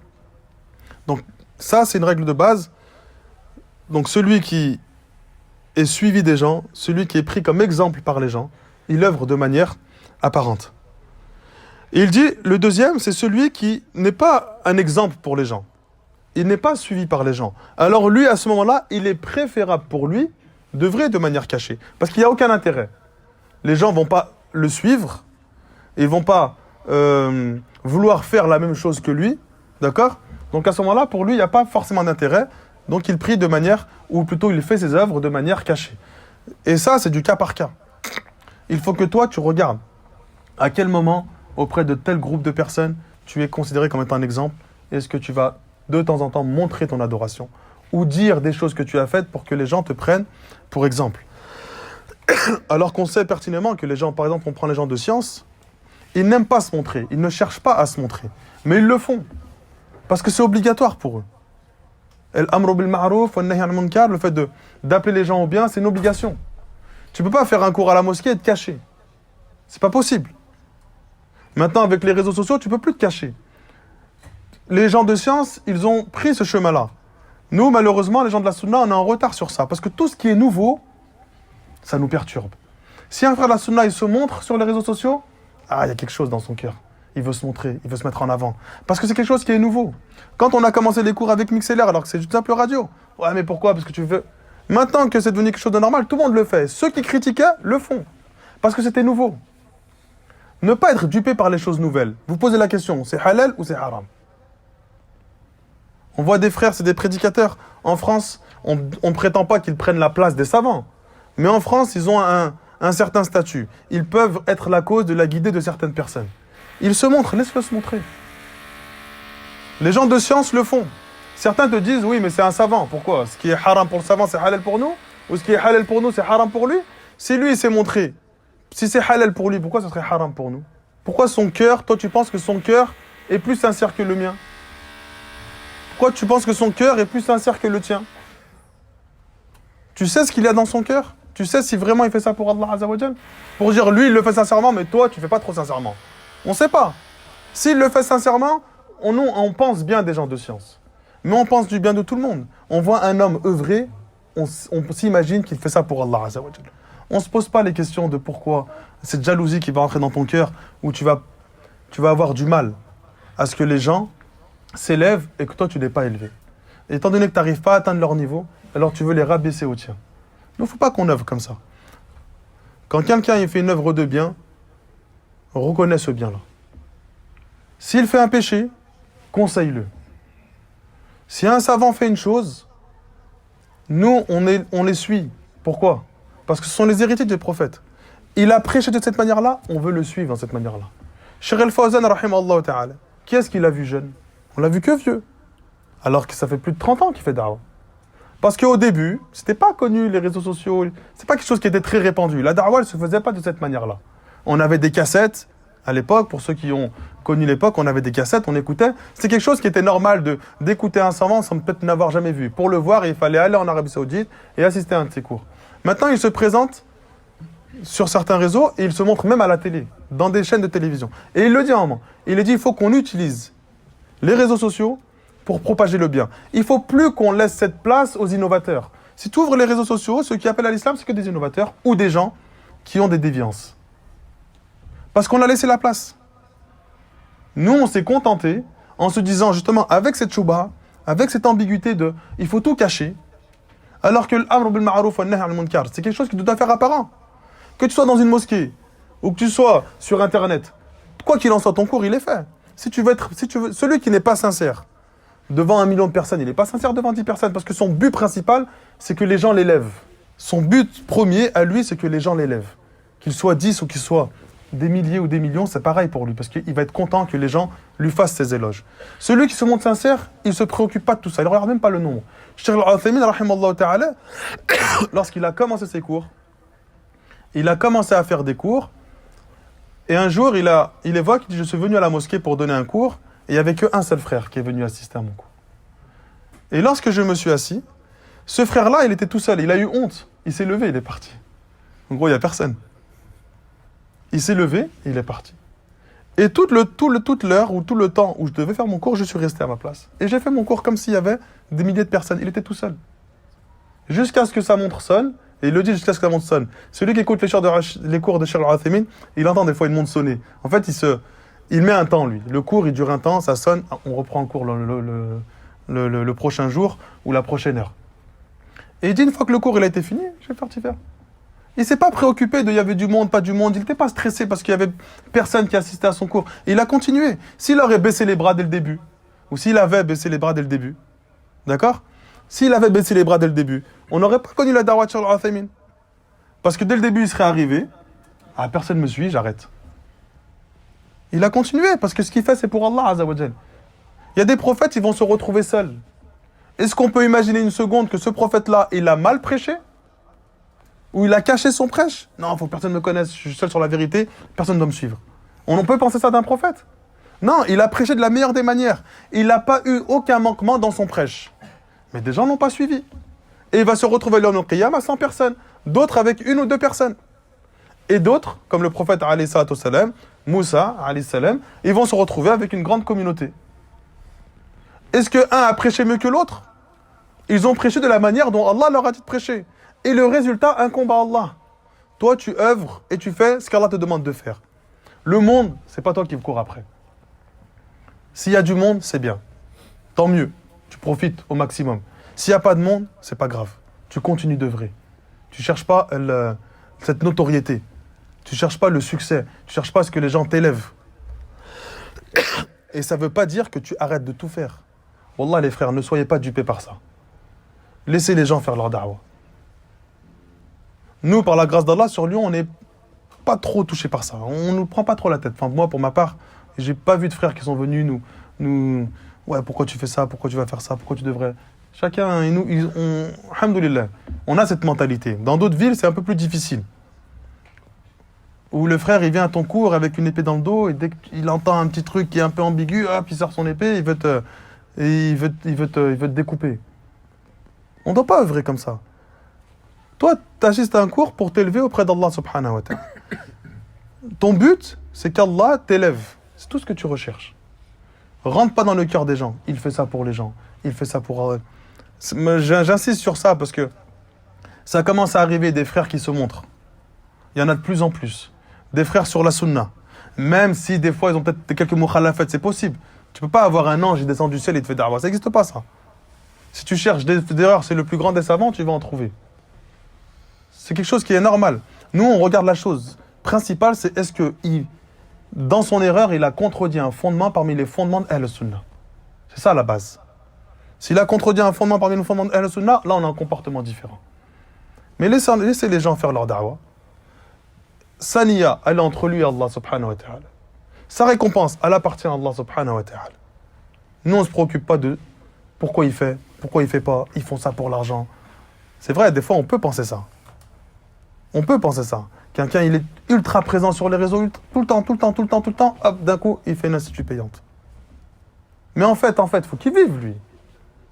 Speaker 1: Donc ça, c'est une règle de base. Donc celui qui est suivi des gens, celui qui est pris comme exemple par les gens, il œuvre de manière apparente. Et il dit, le deuxième, c'est celui qui n'est pas un exemple pour les gens. Il n'est pas suivi par les gens. Alors lui, à ce moment-là, il est préférable pour lui d'œuvrer de manière cachée. Parce qu'il n'y a aucun intérêt. Les gens ne vont pas le suivre. Ils ne vont pas vouloir faire la même chose que lui. D'accord? Donc à ce moment-là, pour lui, il n'y a pas forcément d'intérêt. Donc il prie de manière, ou plutôt il fait ses œuvres de manière cachée. Et ça, c'est du cas par cas. Il faut que toi, tu regardes à quel moment, auprès de tel groupe de personnes, tu es considéré comme étant un exemple. Est-ce que tu vas de temps en temps montrer ton adoration ou dire des choses que tu as faites pour que les gens te prennent pour exemple. Alors qu'on sait pertinemment que les gens, par exemple, on prend les gens de science, ils n'aiment pas se montrer, ils ne cherchent pas à se montrer, mais ils le font, parce que c'est obligatoire pour eux. Al-amru bil ma'ruf wa an-nahy 'anil munkar, le fait d'appeler les gens au bien, c'est une obligation. Tu peux pas faire un cours à la mosquée et te cacher. C'est pas possible. Maintenant, avec les réseaux sociaux, tu peux plus te cacher. Les gens de science, ils ont pris ce chemin-là. Nous, malheureusement, les gens de la Sunna, on est en retard sur ça. Parce que tout ce qui est nouveau, ça nous perturbe. Si un frère de la Sunna, il se montre sur les réseaux sociaux, Ah, il y a quelque chose dans son cœur. Il veut se montrer, il veut se mettre en avant. Parce que c'est quelque chose qui est nouveau. Quand on a commencé les cours avec Mixlr, alors que c'est une simple radio. Ouais, mais pourquoi? Parce que tu veux... Maintenant que c'est devenu quelque chose de normal, tout le monde le fait. Ceux qui critiquaient le font. Parce que c'était nouveau. Ne pas être dupé par les choses nouvelles. Vous posez la question, c'est halal ou c'est haram? On voit des frères, c'est des prédicateurs. En France, on ne prétend pas qu'ils prennent la place des savants. Mais en France, ils ont un certain statut. Ils peuvent être la cause de la guidée de certaines personnes. Ils se montrent, laisse-le se montrer. Les gens de science le font. Certains te disent, oui, mais c'est un savant. Pourquoi? Ce qui est haram pour le savant, c'est halal pour nous? Ou ce qui est halal pour nous, c'est haram pour lui? Si lui, il s'est montré, si c'est halal pour lui, pourquoi ce serait haram pour nous? Pourquoi son cœur, toi, tu penses que son cœur est plus sincère que le mien? Pourquoi tu penses que son cœur est plus sincère que le tien? Tu sais ce qu'il y a dans son cœur? Tu sais si vraiment il fait ça pour Allah Azza wa Jal? Pour dire, lui, il le fait sincèrement, mais toi, tu fais pas trop sincèrement. On ne sait pas. S'il le fait sincèrement, on pense bien des gens de science. Mais on pense du bien de tout le monde. On voit un homme œuvrer, on s'imagine qu'il fait ça pour Allah Azza wa Jal. On ne se pose pas les questions de pourquoi cette jalousie qui va entrer dans ton cœur, où tu vas avoir du mal à ce que les gens s'élèvent et que toi, tu n'es pas élevé. Et étant donné que tu n'arrives pas à atteindre leur niveau, alors tu veux les rabaisser au tien. Il ne faut pas qu'on œuvre comme ça. Quand quelqu'un fait une œuvre de bien, reconnais ce bien-là. S'il fait un péché, conseille-le. Si un savant fait une chose, nous, on les suit. Pourquoi? Parce que ce sont les héritiers des prophètes. Il a prêché de cette manière-là, on veut le suivre de cette manière-là. Cheikh Al-Fawzan, rahimahullah ta'ala, qui est-ce qu'il a vu jeune? On l'a vu que vieux. Alors que ça fait plus de 30 ans qu'il fait da'wah. Parce qu'au début, c'était pas connu, les réseaux sociaux, c'est pas quelque chose qui était très répandu. La da'wah, elle se faisait pas de cette manière-là. On avait des cassettes, à l'époque, pour ceux qui ont connu l'époque, on avait des cassettes, on écoutait. C'était quelque chose qui était normal d'écouter un savant sans peut-être n'avoir jamais vu. Pour le voir, il fallait aller en Arabie Saoudite et assister à un de ses cours. Maintenant, il se présente sur certains réseaux et il se montre même à la télé, dans des chaînes de télévision. Et il le dit à un moment. Il dit, il faut qu'on utilise les réseaux sociaux pour propager le bien. Il ne faut plus qu'on laisse cette place aux innovateurs. Si tu ouvres les réseaux sociaux, ceux qui appellent à l'islam, c'est que des innovateurs ou des gens qui ont des déviances. Parce qu'on a laissé la place. Nous, on s'est contenté en se disant justement, avec cette chouba, avec cette ambiguïté de « il faut tout cacher », alors que l'amr bil ma'ruf wa nahy anil munkar, c'est quelque chose qui doit faire apparent. Que tu sois dans une mosquée ou que tu sois sur Internet, quoi qu'il en soit, ton cours, il est fait. Si tu veux, celui qui n'est pas sincère devant 1 million de personnes, il n'est pas sincère devant 10 personnes, parce que son but principal, c'est que les gens l'élèvent. Son but premier à lui, c'est que les gens l'élèvent. Qu'il soit 10 ou qu'il soit des milliers ou des millions, c'est pareil pour lui, parce qu'il va être content que les gens lui fassent ses éloges. Celui qui se montre sincère, il ne se préoccupe pas de tout ça, il ne regarde même pas le nombre. Cheikh Al-Uthaymin, rahimallahu ta'ala, lorsqu'il a commencé ses cours, il a commencé à faire des cours, et un jour, il évoque, il dit, je suis venu à la mosquée pour donner un cours, et il n'y avait qu'un seul frère qui est venu assister à mon cours. Et lorsque je me suis assis, ce frère-là, il était tout seul, il a eu honte, il s'est levé, il est parti. En gros, il n'y a personne. Il s'est levé et il est parti. Et toute l'heure ou tout le temps où je devais faire mon cours, je suis resté à ma place. Et j'ai fait mon cours comme s'il y avait des milliers de personnes. Il était tout seul. Jusqu'à ce que sa montre sonne, et il le dit jusqu'à ce que la montre sonne. Celui qui écoute les cours de Cheikh Al-Uthaymin, il entend des fois une montre sonner. En fait, il met un temps, lui. Le cours, il dure un temps, ça sonne, on reprend le cours le prochain jour ou la prochaine heure. Et il dit, une fois que le cours il a été fini, je vais partir faire. Il ne s'est pas préoccupé de il y avait du monde, pas du monde. Il n'était pas stressé parce qu'il n'y avait personne qui assistait à son cours. Et il a continué. S'il aurait baissé les bras dès le début, ou s'il avait baissé les bras dès le début, d'accord? S'il avait baissé les bras dès le début, on n'aurait pas connu la da'wah de Cheikh Al-Uthaymin. Parce que dès le début, il serait arrivé. Ah, personne ne me suit, j'arrête. Il a continué parce que ce qu'il fait, c'est pour Allah Azza wa Jal. Il y a des prophètes, ils vont se retrouver seuls. Est-ce qu'on peut imaginer une seconde que ce prophète-là, il a mal prêché? Ou il a caché son prêche? Non, il faut que personne me connaisse, je suis seul sur la vérité, personne ne doit me suivre. On peut penser ça d'un prophète? Non, il a prêché de la meilleure des manières. Il n'a pas eu aucun manquement dans son prêche. Mais des gens n'ont pas suivi. Et il va se retrouver l'homme au qiyam à 100 personnes. D'autres avec 1 ou 2 personnes. Et d'autres, comme le prophète alayhi salatu wassalam, Moussa alayhi salam, ils vont se retrouver avec une grande communauté. Est-ce qu'un a prêché mieux que l'autre? Ils ont prêché de la manière dont Allah leur a dit de prêcher. Et le résultat incombe à Allah. Toi, tu œuvres et tu fais ce qu'Allah te demande de faire. Le monde, c'est pas toi qui cours après. S'il y a du monde, c'est bien. Tant mieux. Tu profites au maximum. S'il n'y a pas de monde, c'est pas grave. Tu continues d'œuvrer. Tu cherches pas cette notoriété. Tu cherches pas le succès. Tu cherches pas à ce que les gens t'élèvent. Et ça veut pas dire que tu arrêtes de tout faire. Wallah les frères, ne soyez pas dupés par ça. Laissez les gens faire leur da'wah. Nous, par la grâce d'Allah, sur Lyon, on n'est pas trop touchés par ça. On ne nous prend pas trop la tête. Enfin, moi, pour ma part, j'ai pas vu de frères qui sont venus nous ouais, pourquoi tu fais ça, pourquoi tu vas faire ça, pourquoi tu devrais... Chacun, alhamdoulilah, on a cette mentalité. Dans d'autres villes, c'est un peu plus difficile. Où le frère, il vient à ton cours avec une épée dans le dos, et dès qu'il entend un petit truc qui est un peu ambigu, hop, il sort son épée, il veut te découper. On ne doit pas œuvrer comme ça. Toi, tu assistes à un cours pour t'élever auprès d'Allah subhanahu wa ta'ala. Ton but, c'est qu'Allah t'élève. C'est tout ce que tu recherches. Rentre pas dans le cœur des gens. Il fait ça pour les gens. Il fait ça pour... J'insiste sur ça parce que ça commence à arriver des frères qui se montrent. Il y en a de plus en plus. Des frères sur la sunna. Même si des fois ils ont peut-être quelques mukhalafat, c'est possible. Tu peux pas avoir un ange qui descend du ciel et te fait da'wah. Ça n'existe pas ça. Si tu cherches des erreurs, c'est le plus grand des savants, tu vas en trouver. C'est quelque chose qui est normal. Nous, on regarde la chose principale, c'est est-ce que dans son erreur, il a contredit un fondement parmi les fondements de Ahl-Sunnah. C'est ça la base. S'il a contredit un fondement parmi les fondements de Ahl-Sunnah, là, on a un comportement différent. Mais laissez les gens faire leur da'wah. Sa niya, elle est entre lui et Allah subhanahu wa ta'ala. Sa récompense, elle appartient à Allah subhanahu wa ta'ala. Nous, on ne se préoccupe pas de pourquoi il fait pas, ils font ça pour l'argent. C'est vrai, des fois, on peut penser ça. On peut penser ça. Quelqu'un, il est ultra présent sur les réseaux, tout le temps, hop, d'un coup, il fait une institut payante. Mais en fait, il faut qu'il vive, lui.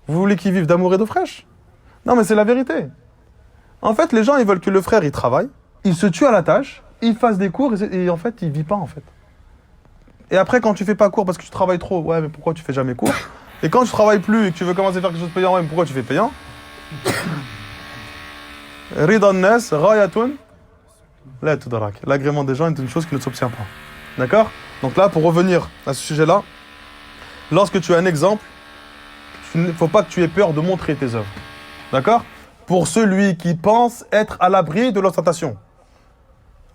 Speaker 1: Vous voulez qu'il vive d'amour et d'eau fraîche? Non, mais c'est la vérité. En fait, les gens, ils veulent que le frère, il travaille, il se tue à la tâche, il fasse des cours, et en fait, il vit pas, en fait. Et après, quand tu fais pas cours parce que tu travailles trop, ouais, mais pourquoi tu fais jamais cours? Et quand tu travailles plus et que tu veux commencer à faire quelque chose de payant, ouais, mais pourquoi tu fais payant? Ridan nas, rayatun, la tudrak. L'agrément des gens est une chose qui ne s'obtient pas. D'accord? Donc là, pour revenir à ce sujet-là, lorsque tu as un exemple, il ne faut pas que tu aies peur de montrer tes œuvres. D'accord? Pour celui qui pense être à l'abri de l'ostentation.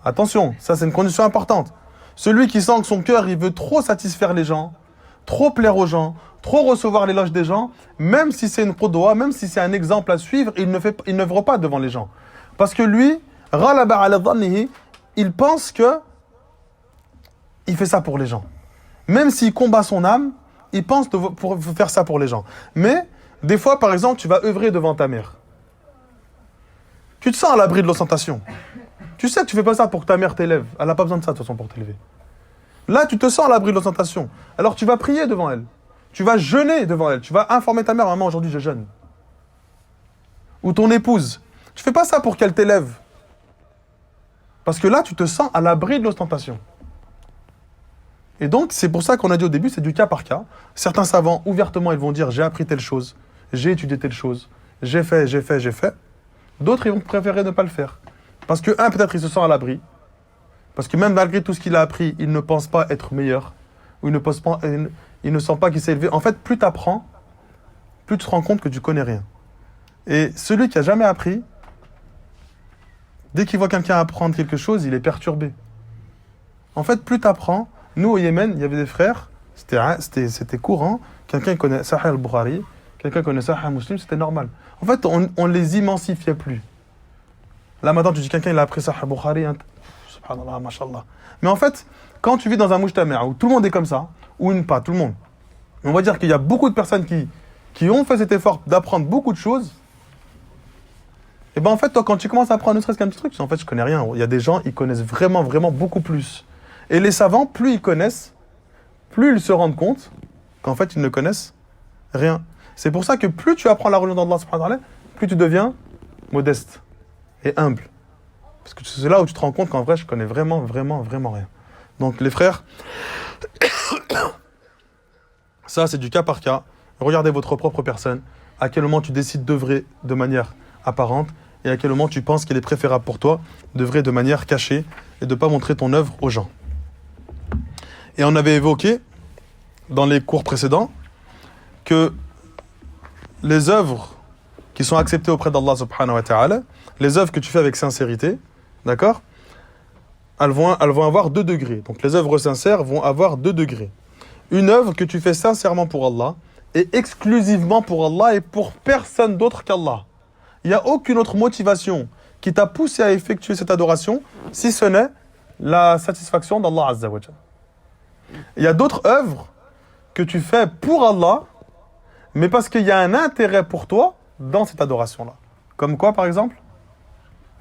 Speaker 1: Attention, ça c'est une condition importante. Celui qui sent que son cœur, il veut trop satisfaire les gens, trop plaire aux gens, trop recevoir l'éloge des gens, même si c'est une qudwa, même si c'est un exemple à suivre, il n'œuvre pas devant les gens. Parce que lui, ghalaba ala dhannihi, il pense que il fait ça pour les gens. Même s'il combat son âme, il pense pour faire ça pour les gens. Mais, des fois, par exemple, tu vas œuvrer devant ta mère. Tu te sens à l'abri de l'ostentation. Tu sais que tu fais pas ça pour que ta mère t'élève. Elle n'a pas besoin de ça, de toute façon, pour t'élever. Là, tu te sens à l'abri de l'ostentation. Alors, tu vas prier devant elle. Tu vas jeûner devant elle. Tu vas informer ta mère, maman, aujourd'hui, je jeûne. Ou ton épouse. Tu fais pas ça pour qu'elle t'élève. Parce que là, tu te sens à l'abri de l'ostentation. Et donc, c'est pour ça qu'on a dit au début, c'est du cas par cas. Certains savants, ouvertement, ils vont dire, j'ai appris telle chose, j'ai étudié telle chose, j'ai fait. D'autres, ils vont préférer ne pas le faire. Parce que, peut-être il se sent à l'abri. Parce que même malgré tout ce qu'il a appris, il ne pense pas être meilleur. Ou il ne sent pas qu'il s'est élevé. En fait, plus tu apprends, plus tu te rends compte que tu connais rien. Et celui qui a jamais appris, dès qu'il voit quelqu'un apprendre quelque chose, il est perturbé. En fait, plus tu apprends, nous au Yémen, il y avait des frères, c'était courant, quelqu'un connaît Sahih al-Bukhari, quelqu'un connaît Sahih Muslim, c'était normal. En fait, on les immensifiait plus. Là maintenant, tu dis quelqu'un il a appris Sahih al-Bukhari, subhanallah, mashallah. Mais en fait, quand tu vis dans un mujtama' où tout le monde est comme ça, ou pas tout le monde, on va dire qu'il y a beaucoup de personnes qui ont fait cet effort d'apprendre beaucoup de choses. Et ben en fait, toi, quand tu commences à apprendre ne serait-ce qu'un petit truc, tu dis en fait, je connais rien. Il y a des gens, ils connaissent vraiment, vraiment beaucoup plus. Et les savants, plus ils connaissent, plus ils se rendent compte qu'en fait, ils ne connaissent rien. C'est pour ça que plus tu apprends la religion d'Allah subhanahu wa ta'ala, plus tu deviens modeste et humble. Parce que c'est là où tu te rends compte qu'en vrai, je connais vraiment, vraiment, vraiment rien. Donc les frères, ça c'est du cas par cas. Regardez votre propre personne. À quel moment tu décides d'œuvrer de manière apparente et à quel moment tu penses qu'il est préférable pour toi d'œuvrer de manière cachée et de ne pas montrer ton œuvre aux gens. Et on avait évoqué, dans les cours précédents, que les œuvres qui sont acceptées auprès d'Allah subhanahu wa ta'ala, les œuvres que tu fais avec sincérité, d'accord, elles vont avoir 2 degrés. Donc les œuvres sincères vont avoir 2 degrés. Une œuvre que tu fais sincèrement pour Allah, et exclusivement pour Allah et pour personne d'autre qu'Allah. Il n'y a aucune autre motivation qui t'a poussé à effectuer cette adoration, si ce n'est la satisfaction d'Allah Azza wa Jalla. Il y a d'autres œuvres que tu fais pour Allah, mais parce qu'il y a un intérêt pour toi dans cette adoration-là. Comme quoi, par exemple?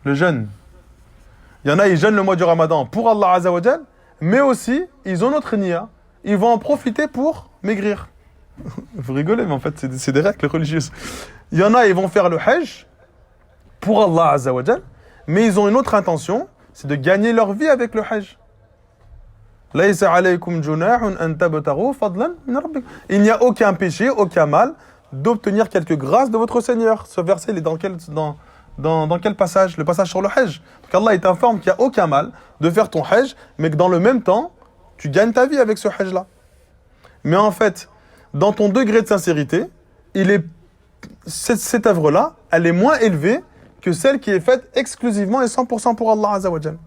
Speaker 1: Le jeûne. Il y en a, ils jeûnent le mois du Ramadan pour Allah Azza wa Jalla, mais aussi, ils ont notre niya. Ils vont en profiter pour maigrir. Vous rigolez, mais en fait, c'est des règles religieuses. Il y en a, ils vont faire le hajj pour Allah Azza wa Jalla, mais ils ont une autre intention, c'est de gagner leur vie avec le hajj. Laysa alaykum junahun an tabtaru fadlan min rabbikum. Il n'y a aucun péché, aucun mal d'obtenir quelques grâces de votre Seigneur. Ce verset, il est dans quel passage? Le passage sur le hajj. Donc Allah il t'informe qu'il n'y a aucun mal de faire ton hajj, mais que dans le même temps, tu gagnes ta vie avec ce hajj-là. Mais en fait, dans ton degré de sincérité, cette œuvre-là, elle est moins élevée que celle qui est faite exclusivement et 100% pour Allah Azza wa Jalla.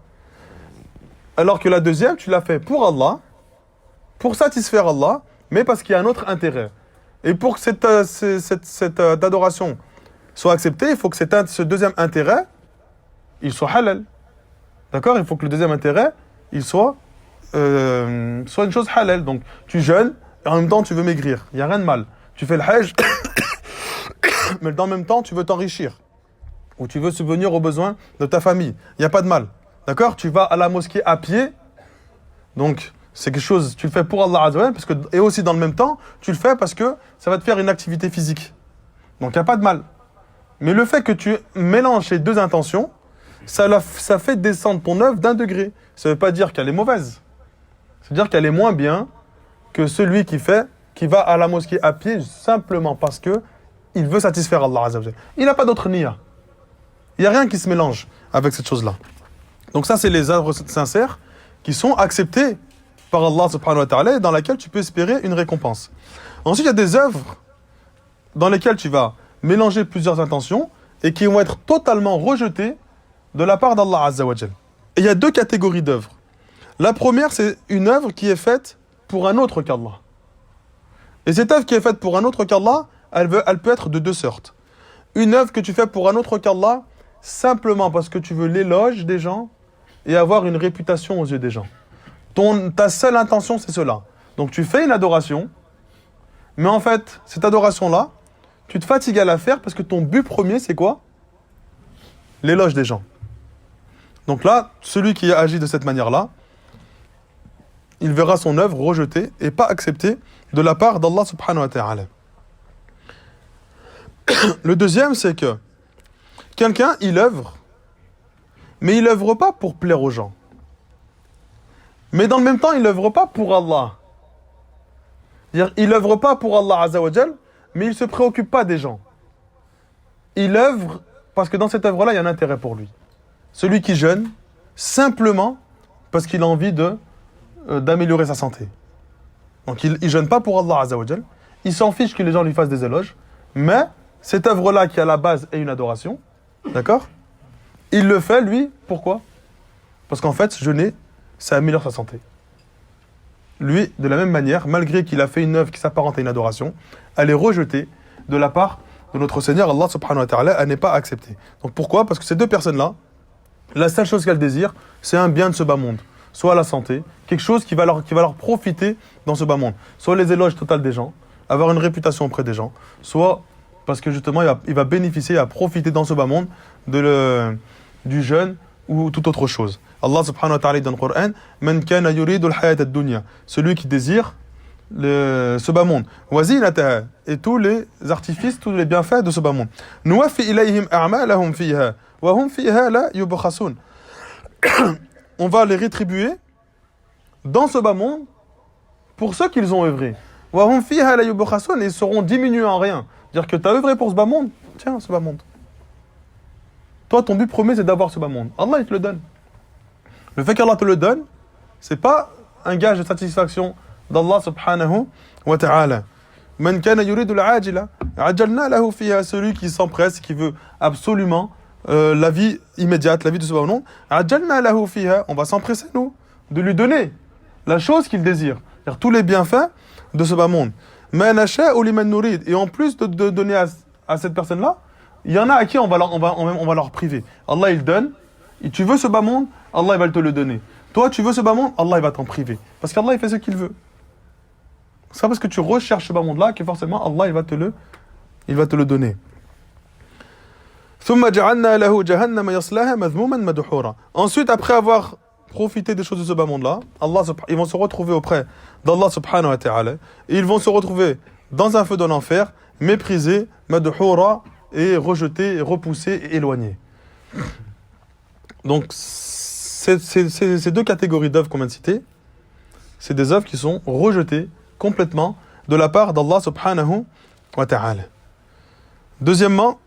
Speaker 1: Alors que la deuxième, tu l'as fait pour Allah, pour satisfaire Allah, mais parce qu'il y a un autre intérêt. Et pour que cette adoration soit acceptée, il faut que ce deuxième intérêt, il soit halal. D'accord? Il faut que le deuxième intérêt, il soit une chose halal. Donc, tu jeûnes, et en même temps, tu veux maigrir. Il n'y a rien de mal. Tu fais le hajj, mais dans le même temps, tu veux t'enrichir. Ou tu veux subvenir aux besoins de ta famille. Il n'y a pas de mal. D'accord? Tu vas à la mosquée à pied. Donc, c'est quelque chose, tu le fais pour Allah Azza wa Jalla, et aussi dans le même temps, tu le fais parce que ça va te faire une activité physique. Donc, il n'y a pas de mal. Mais le fait que tu mélanges ces 2 intentions, ça fait descendre ton œuvre d'1 degré. Ça ne veut pas dire qu'elle est mauvaise. Ça veut dire qu'elle est moins bien que celui qui va à la mosquée à pied simplement parce que il veut satisfaire Allah Azza wa Jalla. Il n'a pas d'autre niya. Il n'y a rien qui se mélange avec cette chose-là. Donc ça, c'est les œuvres sincères qui sont acceptées par Allah subhanahu wa ta'ala et dans laquelle tu peux espérer une récompense. Ensuite, il y a des œuvres dans lesquelles tu vas mélanger plusieurs intentions et qui vont être totalement rejetées de la part d'Allah Azza wa Jalla. Et il y a 2 catégories d'œuvres. La première, c'est une œuvre qui est faite pour un autre qu'Allah. Et cette œuvre qui est faite pour un autre qu'Allah, elle peut être de 2 sortes. Une œuvre que tu fais pour un autre qu'Allah, simplement parce que tu veux l'éloge des gens et avoir une réputation aux yeux des gens. Ta seule intention, c'est cela. Donc tu fais une adoration, mais en fait, cette adoration-là, tu te fatigues à la faire parce que ton but premier, c'est quoi? L'éloge des gens. Donc là, celui qui agit de cette manière-là, il verra son œuvre rejetée et pas acceptée de la part d'Allah subhanahu wa ta'ala. Le deuxième, c'est que quelqu'un, il œuvre, mais il œuvre pas pour plaire aux gens. Mais dans le même temps, il œuvre pas pour Allah. C'est-à-dire, il œuvre pas pour Allah Azza wa Jal, mais il se préoccupe pas des gens. Il œuvre parce que dans cette œuvre-là, il y a un intérêt pour lui. Celui qui jeûne, simplement parce qu'il a envie d'améliorer sa santé. Donc il jeûne pas pour Allah Azza wa Jal. Il s'en fiche que les gens lui fassent des éloges. Mais cette œuvre-là qui à la base est une adoration, d'accord? Il le fait, lui, pourquoi? Parce qu'en fait, jeûner, ça améliore sa santé. Lui, de la même manière, malgré qu'il a fait une œuvre qui s'apparente à une adoration, elle est rejetée de la part de notre Seigneur, Allah subhanahu wa ta'ala, elle n'est pas acceptée. Donc pourquoi? Parce que ces 2 personnes-là, la seule chose qu'elles désirent, c'est un bien de ce bas monde. Soit la santé, quelque chose qui va leur profiter dans ce bas monde. Soit les éloges totales des gens, avoir une réputation auprès des gens, soit parce que justement, il va bénéficier, à profiter dans ce bas monde du jeûne ou toute autre chose. Allah subhanahu wa ta'ala dans le Coran, Man kana yuridu al-hayat ad-dunya, celui qui désire ce bas monde. Wazinataha, et tous les artifices, tous les bienfaits de ce bas monde. Nuwaffi ilayhim a'malahum fiha, wa hum fiha la yubkhasun. On va les rétribuer dans ce bas monde pour ceux qu'ils ont œuvré. Wa hum fiha la yubkhasun, et ils seront diminués en rien. C'est-à-dire que tu as œuvré pour ce bas monde, tiens, ce bas monde. Toi, ton but premier, c'est d'avoir ce bas monde. Allah, il te le donne. Le fait qu'Allah te le donne, c'est pas un gage de satisfaction d'Allah subhanahu wa ta'ala. Man kana yuridu al-ajila, ajjalna lahu fiha, celui qui s'empresse, qui veut absolument la vie immédiate, la vie de ce bas monde, ajjalna lahu fiha, on va s'empresser nous de lui donner la chose qu'il désire, c'est-à-dire tous les bienfaits de ce bas monde. Ma nasha'u liman nurid, et en plus de donner à cette personne-là, il y en a à qui on va leur priver. Allah il donne, et tu veux ce bas monde, Allah il va te le donner. Toi tu veux ce bas monde, Allah il va t'en priver. Parce qu'Allah il fait ce qu'il veut. C'est pas parce que tu recherches ce bas monde-là que forcément Allah il va te le donner. Ensuite, après avoir profité des choses de ce bas monde-là, ils vont se retrouver auprès d'Allah subhanahu wa ta'ala. Et ils vont se retrouver dans un feu de l'enfer, méprisés, madhura, et rejetés, et repoussés, et éloignés. Donc, ces deux catégories d'œuvres qu'on vient de citer, c'est des œuvres qui sont rejetées complètement de la part d'Allah subhanahu wa ta'ala. Deuxièmement,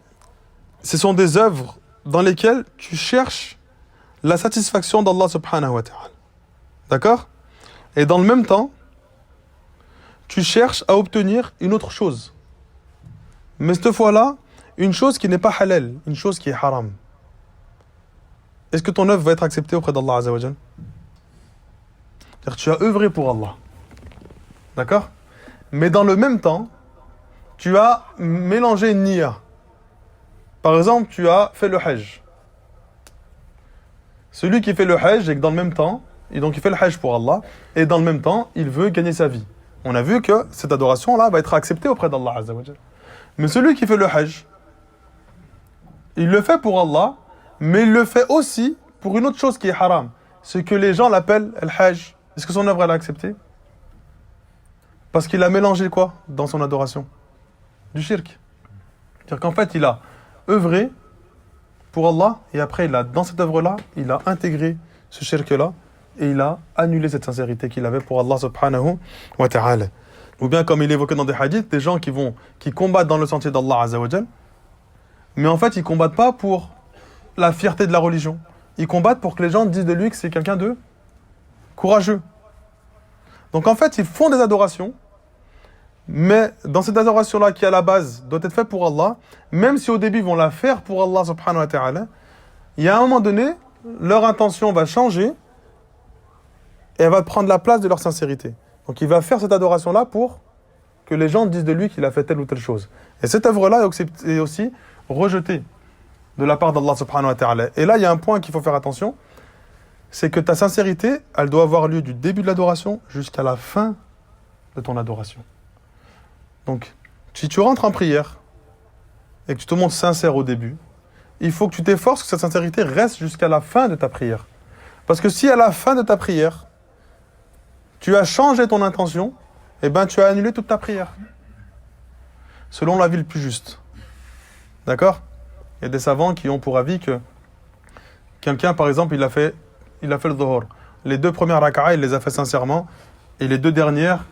Speaker 1: ce sont des œuvres dans lesquelles tu cherches la satisfaction d'Allah subhanahu wa ta'ala. D'accord? Et dans le même temps, tu cherches à obtenir une autre chose. Mais cette fois-là, une chose qui n'est pas halal, une chose qui est haram. Est-ce que ton œuvre va être acceptée auprès d'Allah Azza wa Jal? C'est-à-dire que tu as œuvré pour Allah. D'accord? Mais dans le même temps, tu as mélangé une niya. Par exemple, tu as fait le hajj. Celui qui fait le hajj et que dans le même temps, et donc il fait le hajj pour Allah, et dans le même temps, il veut gagner sa vie. On a vu que cette adoration-là va être acceptée auprès d'Allah Azza wa Jal. Mais celui qui fait le hajj, il le fait pour Allah, mais il le fait aussi pour une autre chose qui est haram. Ce que les gens l'appellent le hajj. Est-ce que son œuvre elle a accepté? Parce qu'il a mélangé quoi dans son adoration? Du shirk. C'est-à-dire qu'en fait, il a œuvré pour Allah, et après, dans cette œuvre-là, il a intégré ce shirk-là, et il a annulé cette sincérité qu'il avait pour Allah subhanahu wa ta'ala. Ou bien, comme il évoquait dans des hadiths, des gens qui combattent dans le sentier d'Allah Azza wa Jal, mais en fait, ils combattent pas pour la fierté de la religion. Ils combattent pour que les gens disent de lui que c'est quelqu'un de courageux. Donc en fait, ils font des adorations, mais dans cette adoration-là qui à la base doit être faite pour Allah, même si au début ils vont la faire pour Allah subhanahu wa ta'ala, il y a un moment donné, leur intention va changer et elle va prendre la place de leur sincérité. Donc il va faire cette adoration-là pour que les gens disent de lui qu'il a fait telle ou telle chose. Et cette œuvre-là est aussi rejetée de la part d'Allah subhanahu wa ta'ala. Et là, il y a un point qu'il faut faire attention, c'est que ta sincérité, elle doit avoir lieu du début de l'adoration jusqu'à la fin de ton adoration. Donc, si tu rentres en prière et que tu te montres sincère au début, il faut que tu t'efforces que cette sincérité reste jusqu'à la fin de ta prière. Parce que si à la fin de ta prière, tu as changé ton intention, eh ben tu as annulé toute ta prière. Selon l'avis le plus juste. D'accord? Il y a des savants qui ont pour avis que quelqu'un, par exemple, il a fait le dhuhr. Les 2 premières raka'a, il les a fait sincèrement, et les 2 dernières,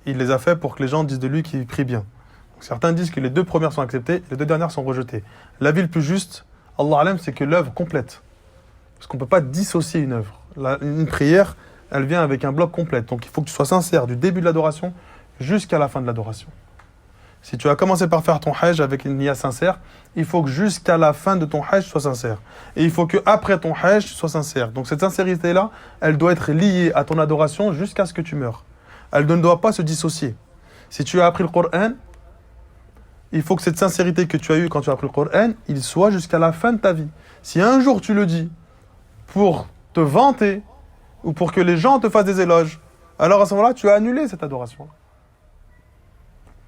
Speaker 1: il les a fait pour que les gens disent de lui qu'il prie bien. Donc, certains disent que les 2 premières sont acceptées, les 2 dernières sont rejetées. L'avis le plus juste, Allah alam, c'est que l'œuvre complète. Parce qu'on ne peut pas dissocier une œuvre. Une prière, elle vient avec un bloc complet. Donc il faut que tu sois sincère du début de l'adoration jusqu'à la fin de l'adoration. Si tu as commencé par faire ton hajj avec une niya sincère, il faut que jusqu'à la fin de ton hajj, tu sois sincère. Et il faut qu'après ton hajj, tu sois sincère. Donc cette sincérité-là, elle doit être liée à ton adoration jusqu'à ce que tu meurs. Elle ne doit pas se dissocier. Si tu as appris le Coran, il faut que cette sincérité que tu as eue quand tu as appris le Coran, il soit jusqu'à la fin de ta vie. Si un jour tu le dis pour te vanter ou pour que les gens te fassent des éloges, alors à ce moment-là, tu as annulé cette adoration.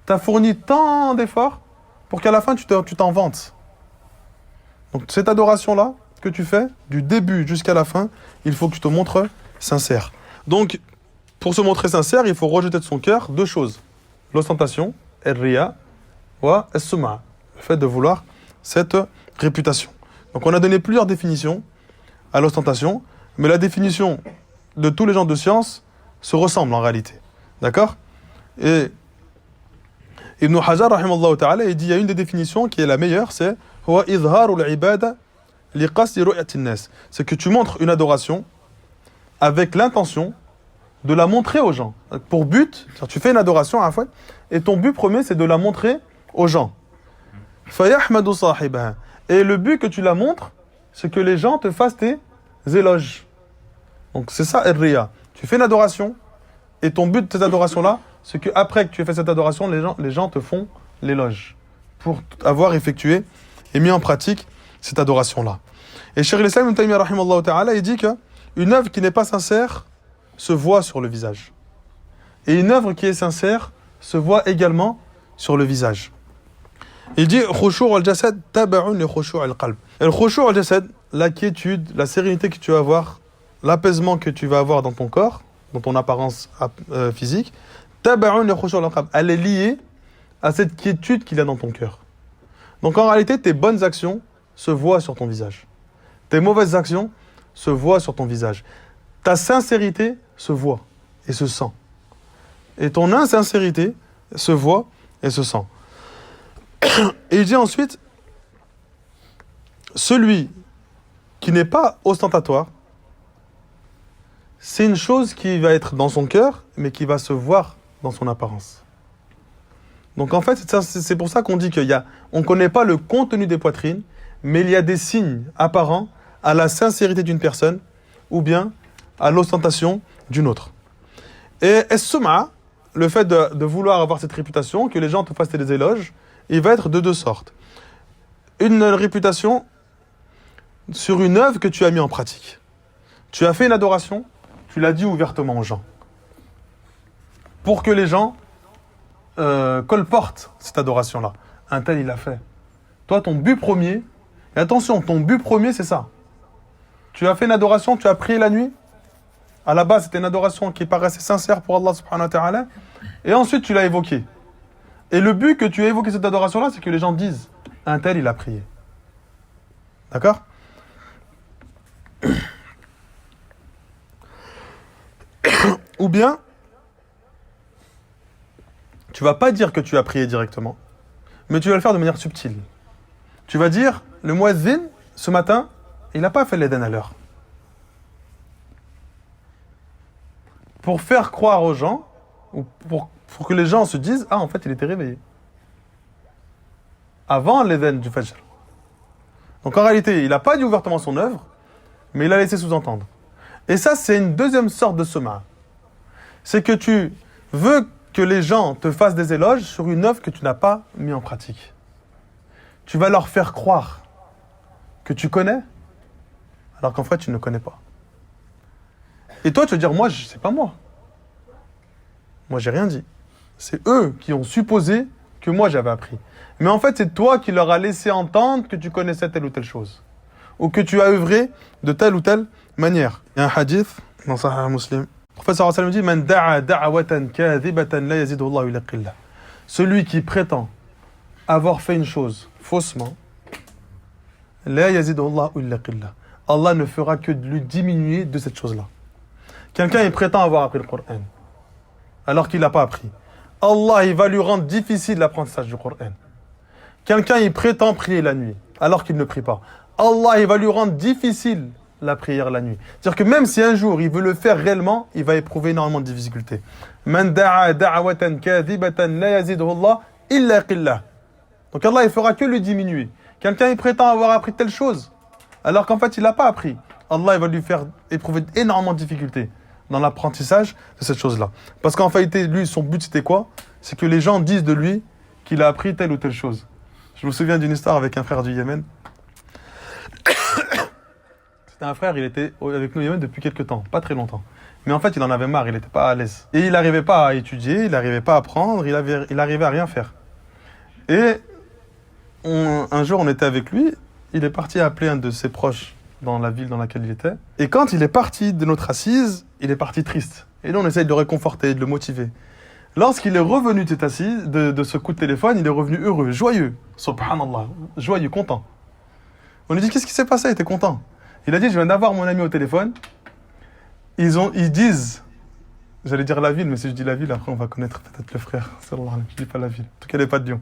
Speaker 1: Tu as fourni tant d'efforts pour qu'à la fin, tu t'en vantes. Donc cette adoration-là que tu fais, du début jusqu'à la fin, il faut que tu te montres sincère. Donc, pour se montrer sincère, il faut rejeter de son cœur 2 choses. L'ostentation, el-riya, wa es-sum'a, le fait de vouloir cette réputation. Donc on a donné plusieurs définitions à l'ostentation, mais la définition de tous les gens de science se ressemble en réalité. D'accord? Et Ibn Hajar, rahimallahu ta'ala, il dit, il y a une des définitions qui est la meilleure, c'est « Huwa izharu al-ibada li qasdi ru'yati an-nas ». C'est que tu montres une adoration avec l'intention de la montrer aux gens. Pour but, tu fais une adoration à la fois, et ton but premier, c'est de la montrer aux gens. فَيَحْمَدُ صَاحِبَهَا. Et le but que tu la montres, c'est que les gens te fassent tes éloges. Donc c'est ça, Riya. Tu fais une adoration, et ton but de cette adoration-là, c'est qu'après que tu aies fait cette adoration, les gens te font l'éloge. Pour avoir effectué et mis en pratique cette adoration-là. Et Cheikh al-Islam Ibn Taymiyyah rahimahullah ta'ala, il dit qu'une œuvre qui n'est pas sincère se voit sur le visage. Et une œuvre qui est sincère se voit également sur le visage. Il dit khushu' al-jasad tab'un li khushu' al-qalb. Et le khushu' al-jasad, la quiétude, la sérénité que tu vas avoir, l'apaisement que tu vas avoir dans ton corps, dans ton apparence physique, tab'un li khushu' al-qalb. Elle est liée à cette quiétude qu'il y a dans ton cœur. Donc en réalité, tes bonnes actions se voient sur ton visage. Tes mauvaises actions se voient sur ton visage. Ta sincérité se voit et se sent. Et ton insincérité se voit et se sent. Et il dit ensuite, celui qui n'est pas ostentatoire, c'est une chose qui va être dans son cœur, mais qui va se voir dans son apparence. Donc en fait, c'est pour ça qu'on dit on ne connaît pas le contenu des poitrines, mais il y a des signes apparents à la sincérité d'une personne ou bien à l'ostentation d'une autre. Et as-sum'a, le fait de vouloir avoir cette réputation, que les gens te fassent des éloges, il va être de deux sortes. Une réputation sur une œuvre que tu as mis en pratique. Tu as fait une adoration, tu l'as dit ouvertement aux gens. Pour que les gens colportent cette adoration-là. Un tel, il l'a fait. Toi, ton but premier, et attention, ton but premier, c'est ça. Tu as fait une adoration, tu as prié la nuit. À la base, c'était une adoration qui paraissait sincère pour Allah subhanahu wa ta'ala. Et ensuite, tu l'as évoqué. Et le but que tu as évoqué cette adoration-là, c'est que les gens disent, un tel, il a prié. D'accord ? Ou bien, tu vas pas dire que tu as prié directement, mais tu vas le faire de manière subtile. Tu vas dire, le muezzin, ce matin, il n'a pas fait l'Eden à l'heure. Pour faire croire aux gens, ou pour que les gens se disent, ah, en fait, il était réveillé. Avant l'Eden du Fajr. Donc en réalité, il n'a pas dit ouvertement son œuvre, mais il a laissé sous-entendre. Et ça, c'est une deuxième sorte de soma. C'est que tu veux que les gens te fassent des éloges sur une œuvre que tu n'as pas mis en pratique. Tu vas leur faire croire que tu connais, alors qu'en fait, tu ne connais pas. Et toi, tu vas dire, moi, c'est pas moi. Moi, j'ai rien dit. C'est eux qui ont supposé que moi, j'avais appris. Mais en fait, c'est toi qui leur as laissé entendre que tu connaissais telle ou telle chose. Ou que tu as œuvré de telle ou telle manière. Il y a un hadith dans Sahih Muslim. Le prophète sallallahu alayhi wa sallam dit « Man da'a da'watan kadhibatan la yazidu Allahu illa qillah » Celui qui prétend avoir fait une chose faussement, la yazidu Allahu illa qillah. Allah ne fera que de lui diminuer de cette chose-là. Quelqu'un, il prétend avoir appris le Coran, alors qu'il n'a pas appris. Allah, il va lui rendre difficile l'apprentissage du Coran. Quelqu'un, il prétend prier la nuit, alors qu'il ne prie pas. Allah, il va lui rendre difficile la prière la nuit. C'est-à-dire que même si un jour, il veut le faire réellement, il va éprouver énormément de difficultés. Man da'a da'watan kadhibatan la yaziduhu Allah illa qillah. Donc Allah, il fera que le diminuer. Quelqu'un, il prétend avoir appris telle chose, alors qu'en fait, il n'a pas appris. Allah, il va lui faire éprouver énormément de difficultés dans l'apprentissage de cette chose-là. Parce qu'en fait, lui, son but, c'était quoi ? C'est que les gens disent de lui qu'il a appris telle ou telle chose. Je me souviens d'une histoire avec un frère du Yémen. C'était un frère, il était avec nous au Yémen depuis quelques temps, pas très longtemps. Mais en fait, il en avait marre, il n'était pas à l'aise. Et il n'arrivait pas à étudier, il n'arrivait pas à apprendre, il arrivait à rien faire. Et un jour, on était avec lui, il est parti appeler un de ses proches dans la ville dans laquelle il était. Et quand il est parti de notre assise, il est parti triste. Et nous, on essaye de le réconforter, de le motiver. Lorsqu'il est revenu de cette assise, de ce coup de téléphone, il est revenu heureux, joyeux. Subhanallah, joyeux, content. On lui dit, qu'est-ce qui s'est passé? Il était content. Il a dit, je viens d'avoir mon ami au téléphone. Ils disent, j'allais dire la ville, mais si je dis la ville, après on va connaître peut-être le frère. Je dis pas la ville. En tout cas, il n'est pas de Lyon.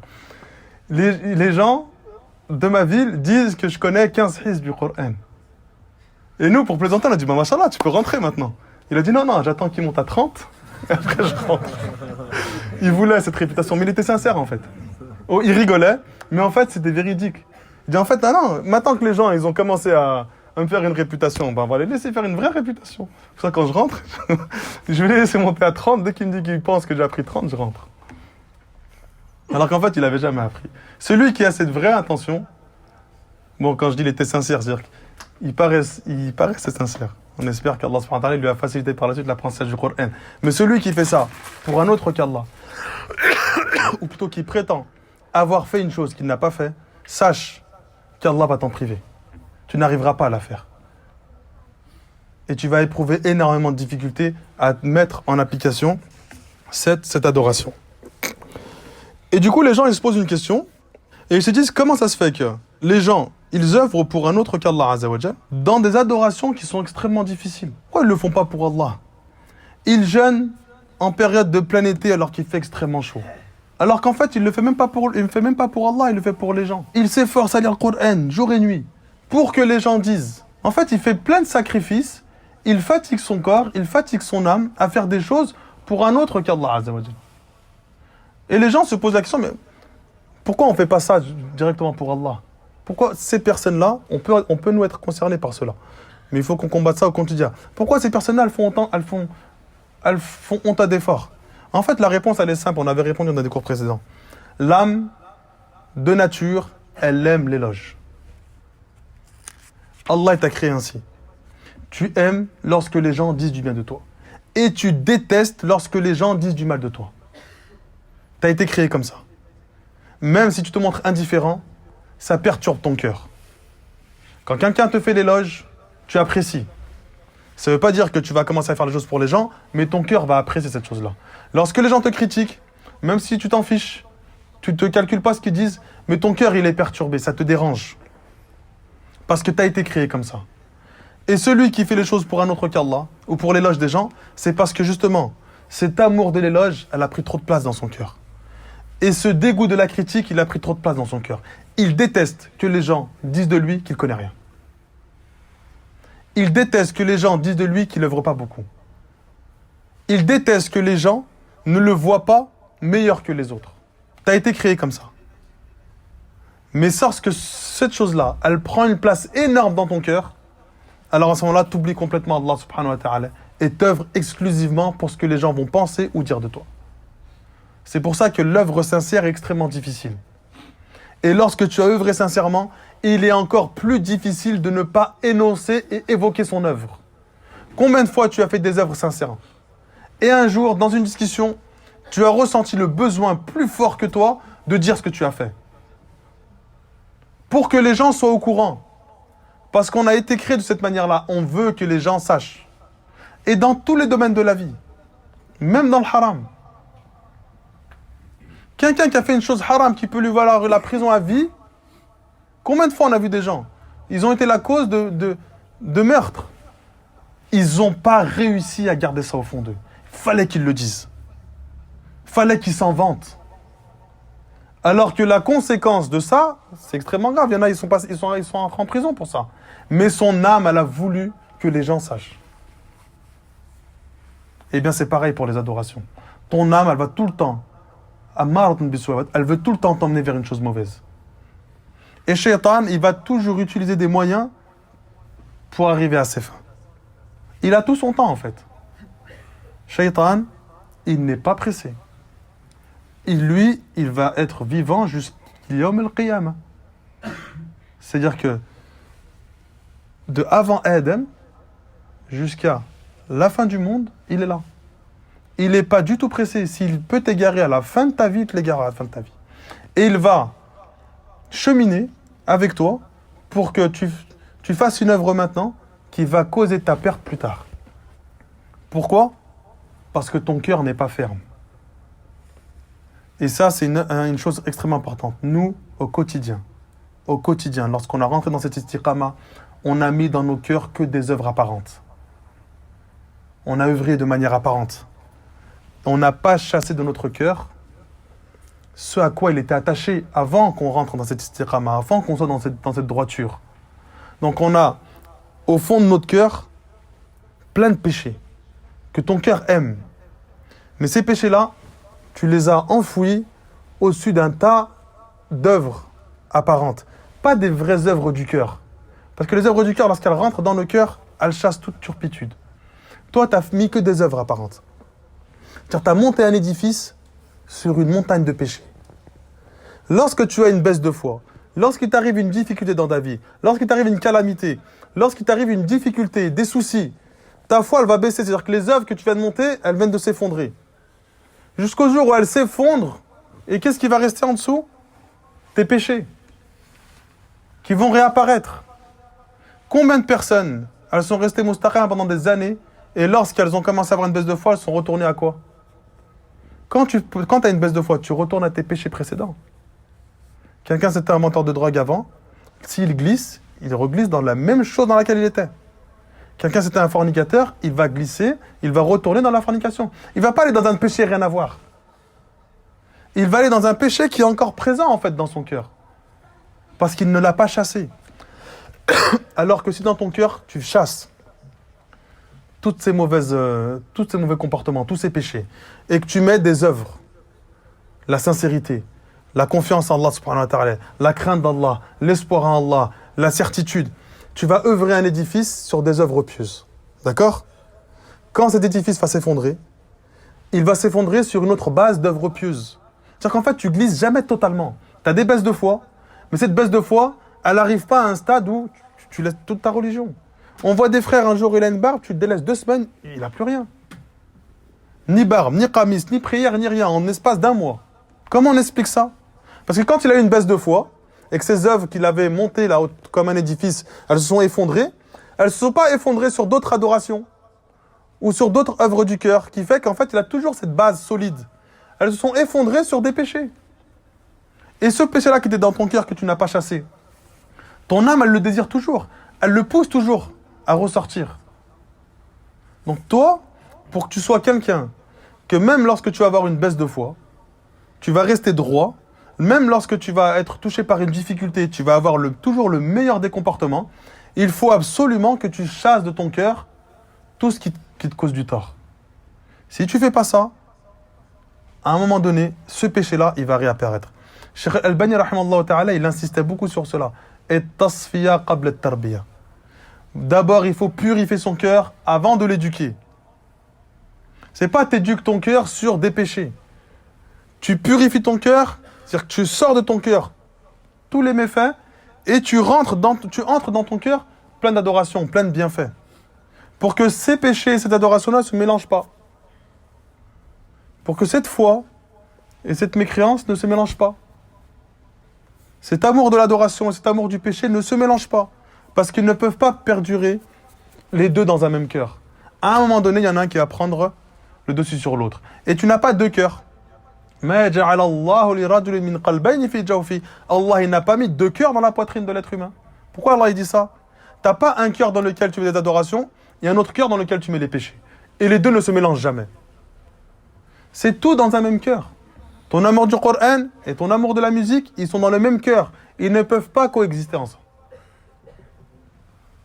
Speaker 1: Les gens de ma ville disent que je connais 15 hizb du Coran. Et nous, pour plaisanter, on a dit, bah, machallah, tu peux rentrer maintenant. Il a dit non, j'attends qu'il monte à 30, et après je rentre. Il voulait cette réputation, mais il était sincère en fait. Oh, il rigolait, mais en fait c'était véridique. Il dit en fait, non, maintenant que les gens ils ont commencé à me faire une réputation, ben on va les laisser faire une vraie réputation. Pour ça quand je rentre, je vais les laisser monter à 30, dès qu'il me dit qu'il pense que j'ai appris 30, je rentre. Alors qu'en fait il n'avait jamais appris. Celui qui a cette vraie intention, bon quand je dis il était sincère, c'est-à-dire qu'il paraissait sincère. On espère qu'Allah subhanahu wa ta'ala lui a facilité par la suite l'apprentissage du Coran. Mais celui qui fait ça pour un autre qu'Allah, ou plutôt qui prétend avoir fait une chose qu'il n'a pas fait, sache qu'Allah va t'en priver. Tu n'arriveras pas à la faire. Et tu vas éprouver énormément de difficultés à mettre en application cette adoration. Et du coup, les gens, ils se posent une question, et ils se disent, comment ça se fait que les gens, ils œuvrent pour un autre qu'Allah Azza wa Jal dans des adorations qui sont extrêmement difficiles. Pourquoi ils ne le font pas pour Allah? Ils jeûnent en période de plein été alors qu'il fait extrêmement chaud. Alors qu'en fait, il ne le fait même pas pour Allah, il le fait pour les gens. Il s'efforce à lire le Coran jour et nuit pour que les gens disent. En fait, il fait plein de sacrifices, il fatigue son corps, il fatigue son âme à faire des choses pour un autre qu'Allah Azza wa Jal. Et les gens se posent la question, mais pourquoi on ne fait pas ça directement pour Allah? Pourquoi ces personnes-là, on peut nous être concernés par cela? Mais il faut qu'on combatte ça au quotidien. Pourquoi ces personnes-là, elles font autant d'efforts? En fait, la réponse, elle est simple. On avait répondu dans des cours précédents. L'âme, de nature, elle aime l'éloge. Allah t'a créé ainsi. Tu aimes lorsque les gens disent du bien de toi. Et tu détestes lorsque les gens disent du mal de toi. Tu as été créé comme ça. Même si tu te montres indifférent, ça perturbe ton cœur. Quand quelqu'un te fait l'éloge, tu apprécies. Ça ne veut pas dire que tu vas commencer à faire les choses pour les gens, mais ton cœur va apprécier cette chose-là. Lorsque les gens te critiquent, même si tu t'en fiches, tu ne te calcules pas ce qu'ils disent, mais ton cœur, il est perturbé, ça te dérange. Parce que tu as été créé comme ça. Et celui qui fait les choses pour un autre qu'Allah, ou pour l'éloge des gens, c'est parce que justement, cet amour de l'éloge, elle a pris trop de place dans son cœur. Et ce dégoût de la critique, il a pris trop de place dans son cœur. Il déteste que les gens disent de lui qu'il ne connaît rien. Il déteste que les gens disent de lui qu'il n'œuvre pas beaucoup. Il déteste que les gens ne le voient pas meilleur que les autres. Tu as été créé comme ça. Mais lorsque cette chose-là, elle prend une place énorme dans ton cœur, alors à ce moment-là, tu oublies complètement Allah subhanahu wa ta'ala et t'œuvres exclusivement pour ce que les gens vont penser ou dire de toi. C'est pour ça que l'œuvre sincère est extrêmement difficile. Et lorsque tu as œuvré sincèrement, il est encore plus difficile de ne pas énoncer et évoquer son œuvre. Combien de fois tu as fait des œuvres sincères? Et un jour, dans une discussion, tu as ressenti le besoin plus fort que toi de dire ce que tu as fait. Pour que les gens soient au courant. Parce qu'on a été créé de cette manière-là. On veut que les gens sachent. Et dans tous les domaines de la vie. Même dans le haram. Quelqu'un qui a fait une chose haram qui peut lui valoir la prison à vie, combien de fois on a vu des gens? Ils ont été la cause de meurtres. Ils n'ont pas réussi à garder ça au fond d'eux. Il fallait qu'ils le disent. Il fallait qu'ils s'en vantent. Alors que la conséquence de ça, c'est extrêmement grave. Il y en a, ils sont entrés en prison pour ça. Mais son âme, elle a voulu que les gens sachent. Eh bien, c'est pareil pour les adorations. Ton âme, elle va tout le temps, elle veut tout le temps t'emmener vers une chose mauvaise. Et Shaitan, il va toujours utiliser des moyens pour arriver à ses fins. Il a tout son temps, en fait. Shaitan, il n'est pas pressé. Il va être vivant jusqu'à Yawm al-Qiyamah. C'est-à-dire que de avant Adam jusqu'à la fin du monde, il est là. Il n'est pas du tout pressé. S'il peut t'égarer à la fin de ta vie, il te l'égare à la fin de ta vie. Et il va cheminer avec toi pour que tu fasses une œuvre maintenant qui va causer ta perte plus tard. Pourquoi? Parce que ton cœur n'est pas ferme. Et ça, c'est une chose extrêmement importante. Nous, au quotidien, lorsqu'on a rentré dans cette istiqama, on a mis dans nos cœurs que des œuvres apparentes. On a œuvré de manière apparente. On n'a pas chassé de notre cœur ce à quoi il était attaché avant qu'on rentre dans cette istiqama, avant qu'on soit dans cette droiture. Donc on a, au fond de notre cœur, plein de péchés. que ton cœur aime. Mais ces péchés-là, tu les as enfouis au-dessus d'un tas d'œuvres apparentes. Pas des vraies œuvres du cœur. Parce que les œuvres du cœur, lorsqu'elles rentrent dans le cœur, elles chassent toute turpitude. Toi, tu n'as mis que des œuvres apparentes. C'est-à-dire, tu as monté un édifice sur une montagne de péchés. Lorsque tu as une baisse de foi, lorsqu'il t'arrive une difficulté dans ta vie, lorsqu'il t'arrive une calamité, lorsqu'il t'arrive une difficulté, des soucis, ta foi, elle va baisser. C'est-à-dire que les œuvres que tu viens de monter, elles viennent de s'effondrer. Jusqu'au jour où elles s'effondrent, et qu'est-ce qui va rester en dessous? Tes péchés, qui vont réapparaître. Combien de personnes, elles sont restées moustaqim pendant des années, et lorsqu'elles ont commencé à avoir une baisse de foi, elles sont retournées à quoi? Quand tu as une baisse de foi, tu retournes à tes péchés précédents. Quelqu'un, c'était un menteur de drogue avant, s'il glisse, il reglisse dans la même chose dans laquelle il était. Quelqu'un, c'était un fornicateur, il va glisser, il va retourner dans la fornication. Il ne va pas aller dans un péché rien à voir. Il va aller dans un péché qui est encore présent, en fait, dans son cœur. Parce qu'il ne l'a pas chassé. Alors que si dans ton cœur, tu chasses tous ces mauvais comportements, tous ces péchés, et que tu mets des œuvres, la sincérité, la confiance en Allah subhanahu wa ta'ala, la crainte d'Allah, l'espoir en Allah, la certitude, tu vas œuvrer un édifice sur des œuvres pieuses. D'accord? Quand cet édifice va s'effondrer, il va s'effondrer sur une autre base d'œuvres pieuses. C'est-à-dire qu'en fait, tu glisses jamais totalement. Tu as des baisses de foi, mais cette baisse de foi, elle n'arrive pas à un stade où tu laisses toute ta religion. On voit des frères, un jour, il a une barbe, tu te délaisses 2 semaines, il n'a plus rien. Ni barbe, ni qamis, ni prière, ni rien, en espace d'1 mois. Comment on explique ça? Parce que quand il a eu une baisse de foi, et que ces œuvres qu'il avait montées là, comme un édifice, elles se sont effondrées, elles ne se sont pas effondrées sur d'autres adorations, ou sur d'autres œuvres du cœur, qui fait qu'en fait, il a toujours cette base solide. Elles se sont effondrées sur des péchés. Et ce péché-là qui était dans ton cœur, que tu n'as pas chassé, ton âme, elle le désire toujours. Elle le pousse toujours à ressortir. Donc toi, pour que tu sois quelqu'un, que même lorsque tu vas avoir une baisse de foi, tu vas rester droit, même lorsque tu vas être touché par une difficulté, tu vas avoir toujours le meilleur des comportements, il faut absolument que tu chasses de ton cœur tout ce qui te cause du tort. Si tu ne fais pas ça, à un moment donné, ce péché-là, il va réapparaître. Cheikh Al-Albani, rahimallahu ta'ala, il insistait beaucoup sur cela. Et tasfiya qabla at-tarbiya. D'abord, il faut purifier son cœur avant de l'éduquer. C'est pas t'éduques ton cœur sur des péchés. Tu purifies ton cœur, c'est-à-dire que tu sors de ton cœur tous les méfaits et tu entres dans ton cœur plein d'adoration, plein de bienfaits. Pour que ces péchés et cette adoration-là ne se mélangent pas. Pour que cette foi et cette mécréance ne se mélangent pas. Cet amour de l'adoration et cet amour du péché ne se mélangent pas. Parce qu'ils ne peuvent pas perdurer les deux dans un même cœur. À un moment donné, il y en a un qui va prendre le dessus sur l'autre. Et tu n'as pas 2 cœurs. Allah, il n'a pas mis 2 cœurs dans la poitrine de l'être humain. Pourquoi Allah il dit ça? Tu n'as pas un cœur dans lequel tu mets des adorations et un autre cœur dans lequel tu mets les péchés. Et les deux ne se mélangent jamais. C'est tout dans un même cœur. Ton amour du Coran et ton amour de la musique, ils sont dans le même cœur. Ils ne peuvent pas coexister ensemble.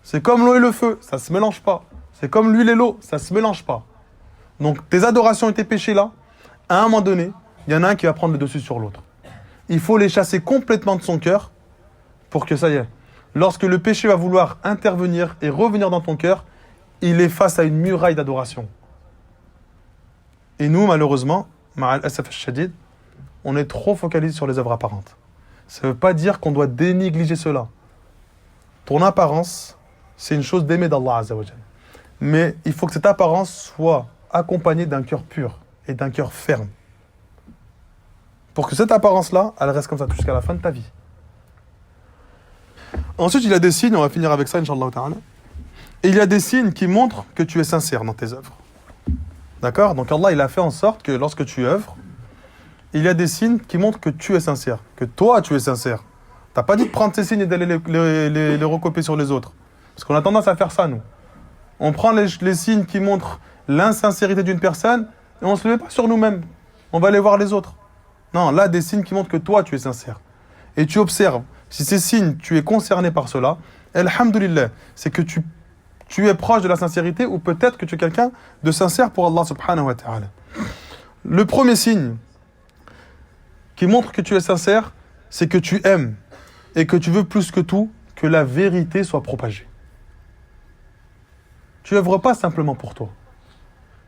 Speaker 1: C'est comme l'eau et le feu, ça ne se mélange pas. C'est comme l'huile et l'eau, ça ne se mélange pas. Donc tes adorations et tes péchés là, à un moment donné, il y en a un qui va prendre le dessus sur l'autre. Il faut les chasser complètement de son cœur pour que ça y est. Lorsque le péché va vouloir intervenir et revenir dans ton cœur, il est face à une muraille d'adoration. Et nous, malheureusement, ma'al asaf al-shadid, on est trop focalisé sur les œuvres apparentes. Ça ne veut pas dire qu'on doit dénégliger cela. Ton apparence, c'est une chose d'aimer d'Allah Azza wa Jal. Mais il faut que cette apparence soit accompagnée d'un cœur pur et d'un cœur ferme. Pour que cette apparence-là, elle reste comme ça jusqu'à la fin de ta vie. Ensuite, il y a des signes, on va finir avec ça, Inch'Allah ta'ala. Et il y a des signes qui montrent que tu es sincère dans tes œuvres. D'accord? Donc Allah, il a fait en sorte que lorsque tu œuvres, il y a des signes qui montrent que tu es sincère, que toi, tu es sincère. T'as pas dit de prendre ces signes et d'aller les recopier sur les autres. Parce qu'on a tendance à faire ça, nous. On prend les signes qui montrent l'insincérité d'une personne et on se le met pas sur nous-mêmes. On va aller voir les autres. Non, là, des signes qui montrent que toi, tu es sincère. Et tu observes. Si ces signes, tu es concerné par cela, alhamdoulilah, c'est que tu tu es proche de la sincérité ou peut-être que tu es quelqu'un de sincère pour Allah subhanahu wa ta'ala. Le premier signe qui montre que tu es sincère, c'est que tu aimes et que tu veux plus que tout que la vérité soit propagée. Tu œuvres pas simplement pour toi.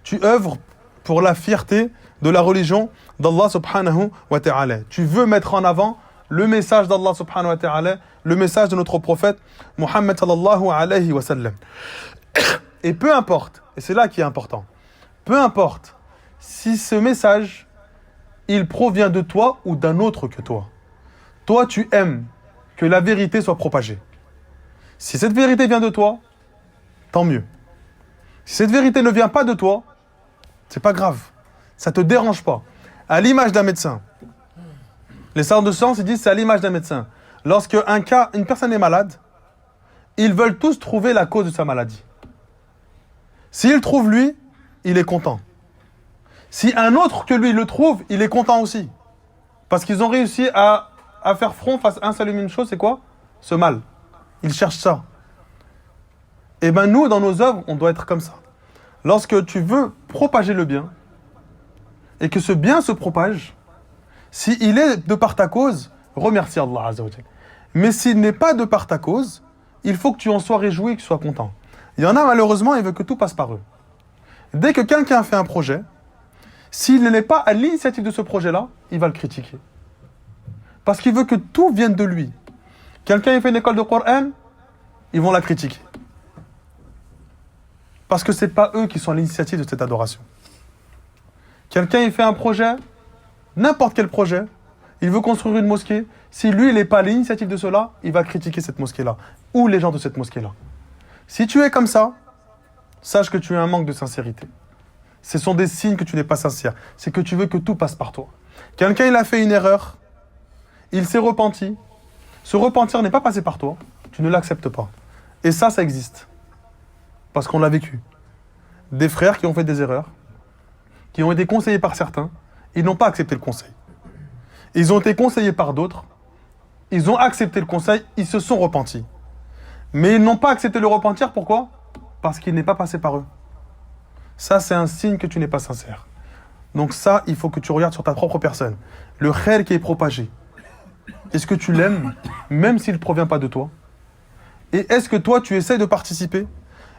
Speaker 1: Tu œuvres pour la fierté de la religion d'Allah subhanahu wa ta'ala. Tu veux mettre en avant le message d'Allah subhanahu wa ta'ala, le message de notre prophète Muhammad sallallahu alayhi wa sallam. Et peu importe, et c'est là qui est important, peu importe si ce message, il provient de toi ou d'un autre que toi. Toi, tu aimes que la vérité soit propagée. Si cette vérité vient de toi, tant mieux. Si cette vérité ne vient pas de toi, c'est pas grave. Ça te dérange pas. À l'image d'un médecin. Les savants de science, ils disent c'est à l'image d'un médecin. Lorsque une personne est malade, ils veulent tous trouver la cause de sa maladie. S'il trouve lui, il est content. Si un autre que lui le trouve, il est content aussi. Parce qu'ils ont réussi à faire front face à un seul et une chose, c'est quoi? Ce mal. Ils cherchent ça. Et bien nous, dans nos œuvres, on doit être comme ça. Lorsque tu veux propager le bien, et que ce bien se propage, s'il est de par ta cause, remercie Allah Azza wa Jal. Mais s'il n'est pas de par ta cause, il faut que tu en sois réjoui et que tu sois content. Il y en a malheureusement, ils veulent que tout passe par eux. Dès que quelqu'un fait un projet, s'il n'est pas à l'initiative de ce projet-là, il va le critiquer. Parce qu'il veut que tout vienne de lui. Quelqu'un fait une école de Coran, ils vont la critiquer. Parce que ce n'est pas eux qui sont à l'initiative de cette adoration. Quelqu'un il fait un projet, n'importe quel projet, il veut construire une mosquée, si lui il n'est pas à l'initiative de cela, il va critiquer cette mosquée-là, ou les gens de cette mosquée-là. Si tu es comme ça, sache que tu as un manque de sincérité. Ce sont des signes que tu n'es pas sincère. C'est que tu veux que tout passe par toi. Quelqu'un il a fait une erreur, il s'est repenti. Ce repentir n'est pas passé par toi, tu ne l'acceptes pas. Et ça existe. Parce qu'on l'a vécu. Des frères qui ont fait des erreurs, qui ont été conseillés par certains, ils n'ont pas accepté le conseil. Ils ont été conseillés par d'autres, ils ont accepté le conseil, ils se sont repentis. Mais ils n'ont pas accepté le repentir, pourquoi? Parce qu'il n'est pas passé par eux. Ça, c'est un signe que tu n'es pas sincère. Donc ça, il faut que tu regardes sur ta propre personne. Le khair qui est propagé. Est-ce que tu l'aimes, même s'il ne provient pas de toi? Et est-ce que toi, tu essaies de participer?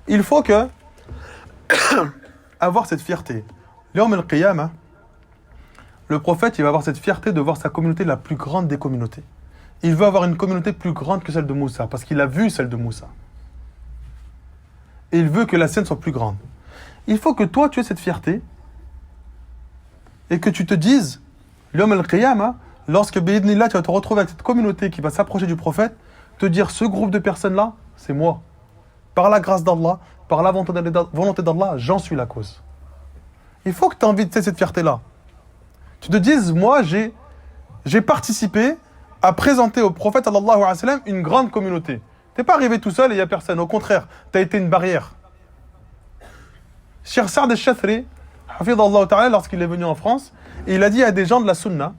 Speaker 1: Il faut que avoir cette fierté. L'Yawm al-Qiyamah, le prophète, il va avoir cette fierté de voir sa communauté la plus grande des communautés. Il veut avoir une communauté plus grande que celle de Moussa, parce qu'il a vu celle de Moussa. Et il veut que la sienne soit plus grande. Il faut que toi, tu aies cette fierté et que tu te dises, l'Yawm al-Qiyamah, lorsque bi'idhnillah, tu vas te retrouver avec cette communauté qui va s'approcher du prophète, te dire, ce groupe de personnes-là, c'est moi. Par la grâce d'Allah, par la volonté d'Allah, j'en suis la cause. Il faut que tu aies envie de cette fierté-là. Tu te dises, moi, j'ai participé à présenter au prophète sallallahu alayhi wa sallam une grande communauté. Tu n'es pas arrivé tout seul et il n'y a personne. Au contraire, tu as été une barrière. Cheikh Saad al-Chathri, hafidhallahu ta'ala, lorsqu'il est venu en France, il a dit à des gens de la sunna,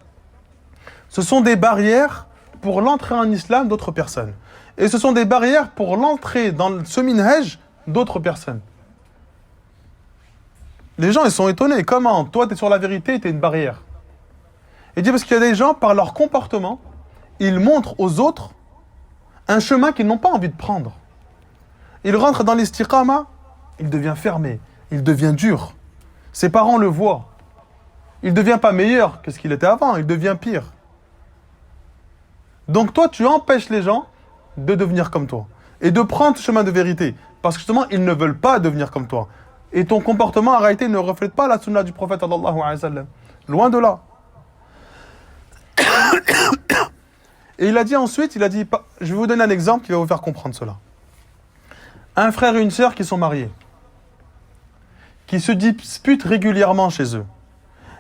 Speaker 1: ce sont des barrières pour l'entrée en islam d'autres personnes. Et ce sont des barrières pour l'entrée dans ce minhaj d'autres personnes. Les gens, ils sont étonnés. Comment? Toi, tu es sur la vérité et tu es une barrière. Il dit parce qu'il y a des gens, par leur comportement, ils montrent aux autres un chemin qu'ils n'ont pas envie de prendre. Il rentre dans l'istiqama, il devient fermé, il devient dur. Ses parents le voient. Il ne devient pas meilleur que ce qu'il était avant, il devient pire. Donc toi, tu empêches les gens de devenir comme toi et de prendre ce chemin de vérité. Parce que justement, ils ne veulent pas devenir comme toi. Et ton comportement, en réalité, ne reflète pas la sunna du prophète sallallahu alayhi wa sallam. Loin de là. Et il a dit ensuite, je vais vous donner un exemple qui va vous faire comprendre cela. Un frère et une sœur qui sont mariés, qui se disputent régulièrement chez eux,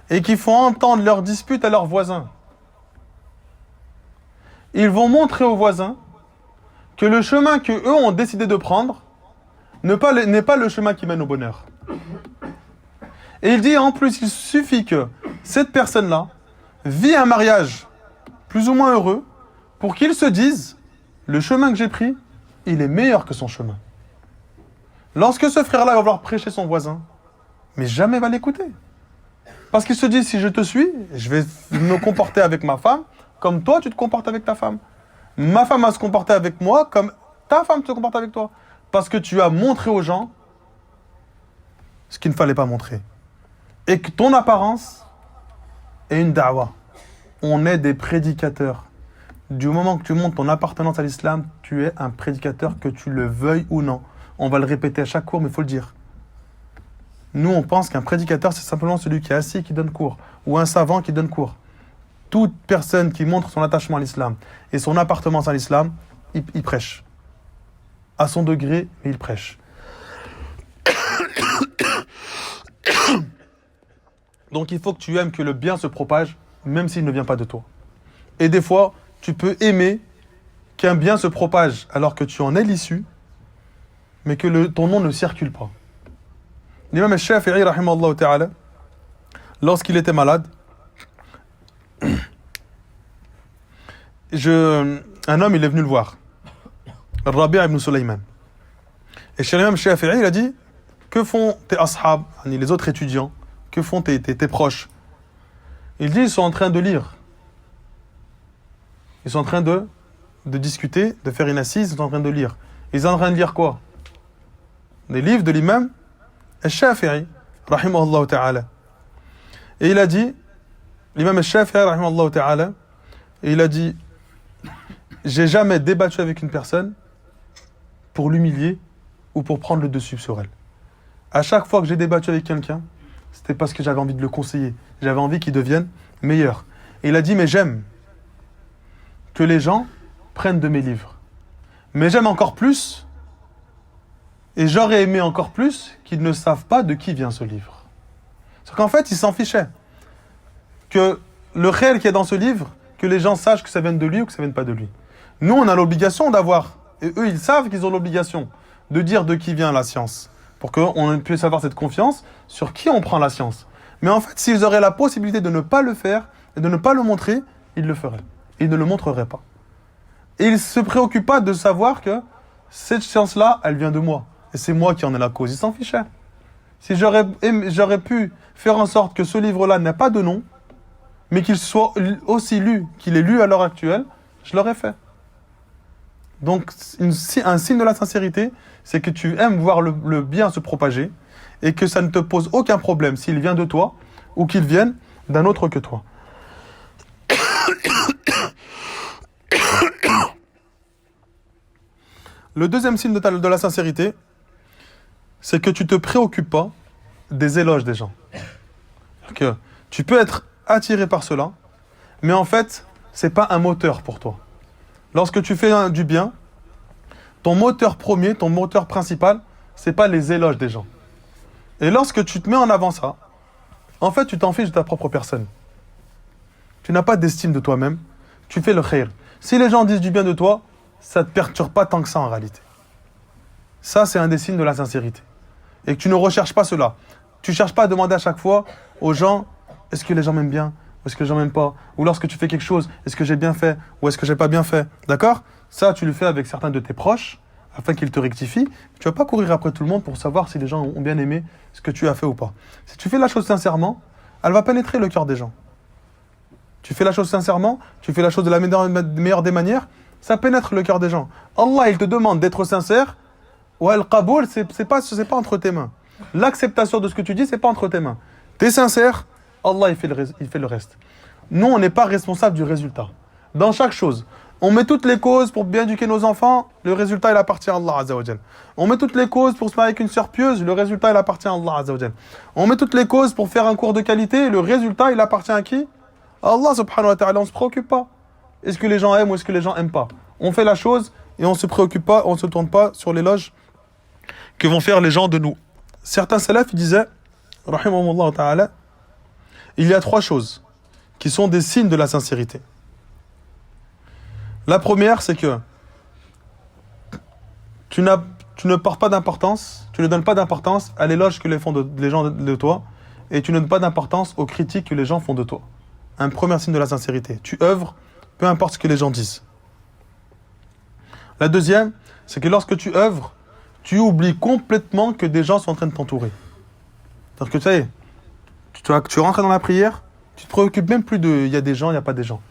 Speaker 1: et qui font entendre leurs disputes à leurs voisins. Ils vont montrer aux voisins que le chemin qu'eux ont décidé de prendre n'est pas le chemin qui mène au bonheur. Et il dit en plus, il suffit que cette personne-là vit un mariage plus ou moins heureux pour qu'ils se disent, le chemin que j'ai pris, il est meilleur que son chemin. Lorsque ce frère-là va vouloir prêcher son voisin, mais jamais va l'écouter. Parce qu'il se dit, si je te suis, je vais me comporter avec ma femme comme toi, tu te comportes avec ta femme. Ma femme va se comporter avec moi comme ta femme se comporte avec toi. Parce que tu as montré aux gens ce qu'il ne fallait pas montrer. Et que ton apparence est une da'wa. On est des prédicateurs. Du moment que tu montres ton appartenance à l'islam, tu es un prédicateur, que tu le veuilles ou non. On va le répéter à chaque cours, mais il faut le dire. Nous, on pense qu'un prédicateur, c'est simplement celui qui est assis et qui donne cours, ou un savant qui donne cours. Toute personne qui montre son attachement à l'islam et son appartenance à l'islam, il prêche. À son degré, mais il prêche. Donc il faut que tu aimes que le bien se propage, même s'il ne vient pas de toi. Et des fois, tu peux aimer qu'un bien se propage alors que tu en es l'issue, mais que ton nom ne circule pas. L'imam al-Shafi'i, rahimahullah ta'ala, lorsqu'il était malade, un homme, il est venu le voir. Rabi' ibn Sulayman. Et chez l'imam al-Shafi'i, il a dit, que font tes ashab, les autres étudiants, que font tes proches? Il dit, ils sont en train de lire. Ils sont en train de discuter, de faire une assise, ils sont en train de lire. Ils sont en train de lire quoi? Des livres de l'imam al-Shafi'i, rahimahullah ta'ala. Et il a dit, l'imam al-Shafi'i, rahimahullah ta'ala, et il a dit, j'ai jamais débattu avec une personne pour l'humilier ou pour prendre le dessus sur elle. À chaque fois que j'ai débattu avec quelqu'un, c'était parce que j'avais envie de le conseiller. J'avais envie qu'il devienne meilleur. Et il a dit, mais j'aime que les gens prennent de mes livres. Mais j'aime encore plus, et j'aurais aimé encore plus, qu'ils ne savent pas de qui vient ce livre. Parce qu'en fait, il s'en fichait. Que le réel qui est dans ce livre, que les gens sachent que ça vient de lui ou que ça ne vient pas de lui. Nous, on a l'obligation d'avoir, et eux, ils savent qu'ils ont l'obligation de dire de qui vient la science, pour qu'on puisse avoir cette confiance sur qui on prend la science. Mais en fait, s'ils auraient la possibilité de ne pas le faire et de ne pas le montrer, ils le feraient. Ils ne le montreraient pas. Et ils ne se préoccupent pas de savoir que cette science-là, elle vient de moi. Et c'est moi qui en ai la cause. Ils s'en fichaient. Si j'aurais pu faire en sorte que ce livre-là n'ait pas de nom, mais qu'il soit aussi lu qu'il est lu à l'heure actuelle, je l'aurais fait. Donc, un signe de la sincérité, c'est que tu aimes voir le bien se propager et que ça ne te pose aucun problème s'il vient de toi ou qu'il vienne d'un autre que toi. Le deuxième signe de la sincérité, c'est que tu ne te préoccupes pas des éloges des gens. Que tu peux être attiré par cela, mais en fait, ce n'est pas un moteur pour toi. Lorsque tu fais du bien, ton moteur premier, ton moteur principal, ce n'est pas les éloges des gens. Et lorsque tu te mets en avant ça, en fait, tu t'en fiches de ta propre personne. Tu n'as pas d'estime de toi-même, tu fais le khayr. Si les gens disent du bien de toi, ça ne te perturbe pas tant que ça en réalité. Ça, c'est un des signes de la sincérité. Et que tu ne recherches pas cela. Tu ne cherches pas à demander à chaque fois aux gens, est-ce que les gens m'aiment bien? Ou est-ce que les gens m'aiment pas? Ou lorsque tu fais quelque chose, est-ce que j'ai bien fait? Ou est-ce que j'ai pas bien fait? D'accord? Ça, tu le fais avec certains de tes proches, afin qu'ils te rectifient. Tu ne vas pas courir après tout le monde pour savoir si les gens ont bien aimé ce que tu as fait ou pas. Si tu fais la chose sincèrement, elle va pénétrer le cœur des gens. Tu fais la chose sincèrement, tu fais la chose de la meilleure des manières, ça pénètre le cœur des gens. Allah, il te demande d'être sincère, ou al-qaboul, c'est pas entre tes mains. L'acceptation de ce que tu dis, c'est pas entre tes mains. Tu es sincère, Allah, il fait le reste. Nous, on n'est pas responsable du résultat. Dans chaque chose, on met toutes les causes pour bien éduquer nos enfants, le résultat, il appartient à Allah Azza wa Jal. On met toutes les causes pour se marier avec une sœur pieuse, le résultat, il appartient à Allah Azza wa Jal. On met toutes les causes pour faire un cours de qualité, le résultat, il appartient à qui? Allah subhanahu wa ta'ala, on ne se préoccupe pas. Est-ce que les gens aiment ou est-ce que les gens n'aiment pas? On fait la chose et on ne se préoccupe pas, on ne se tourne pas sur l'éloge que vont faire les gens de nous. Certains salafs disaient, rahimahumullah ta'ala, il y a 3 choses qui sont des signes de la sincérité. La première, c'est que tu ne portes pas d'importance, tu ne donnes pas d'importance à l'éloge que les gens de toi, et tu ne donnes pas d'importance aux critiques que les gens font de toi. Un premier signe de la sincérité. Tu œuvres, peu importe ce que les gens disent. La deuxième, c'est que lorsque tu œuvres, tu oublies complètement que des gens sont en train de t'entourer. C'est-à-dire que tu sais, tu rentres dans la prière, tu te préoccupes même plus de il y a des gens, il n'y a pas des gens.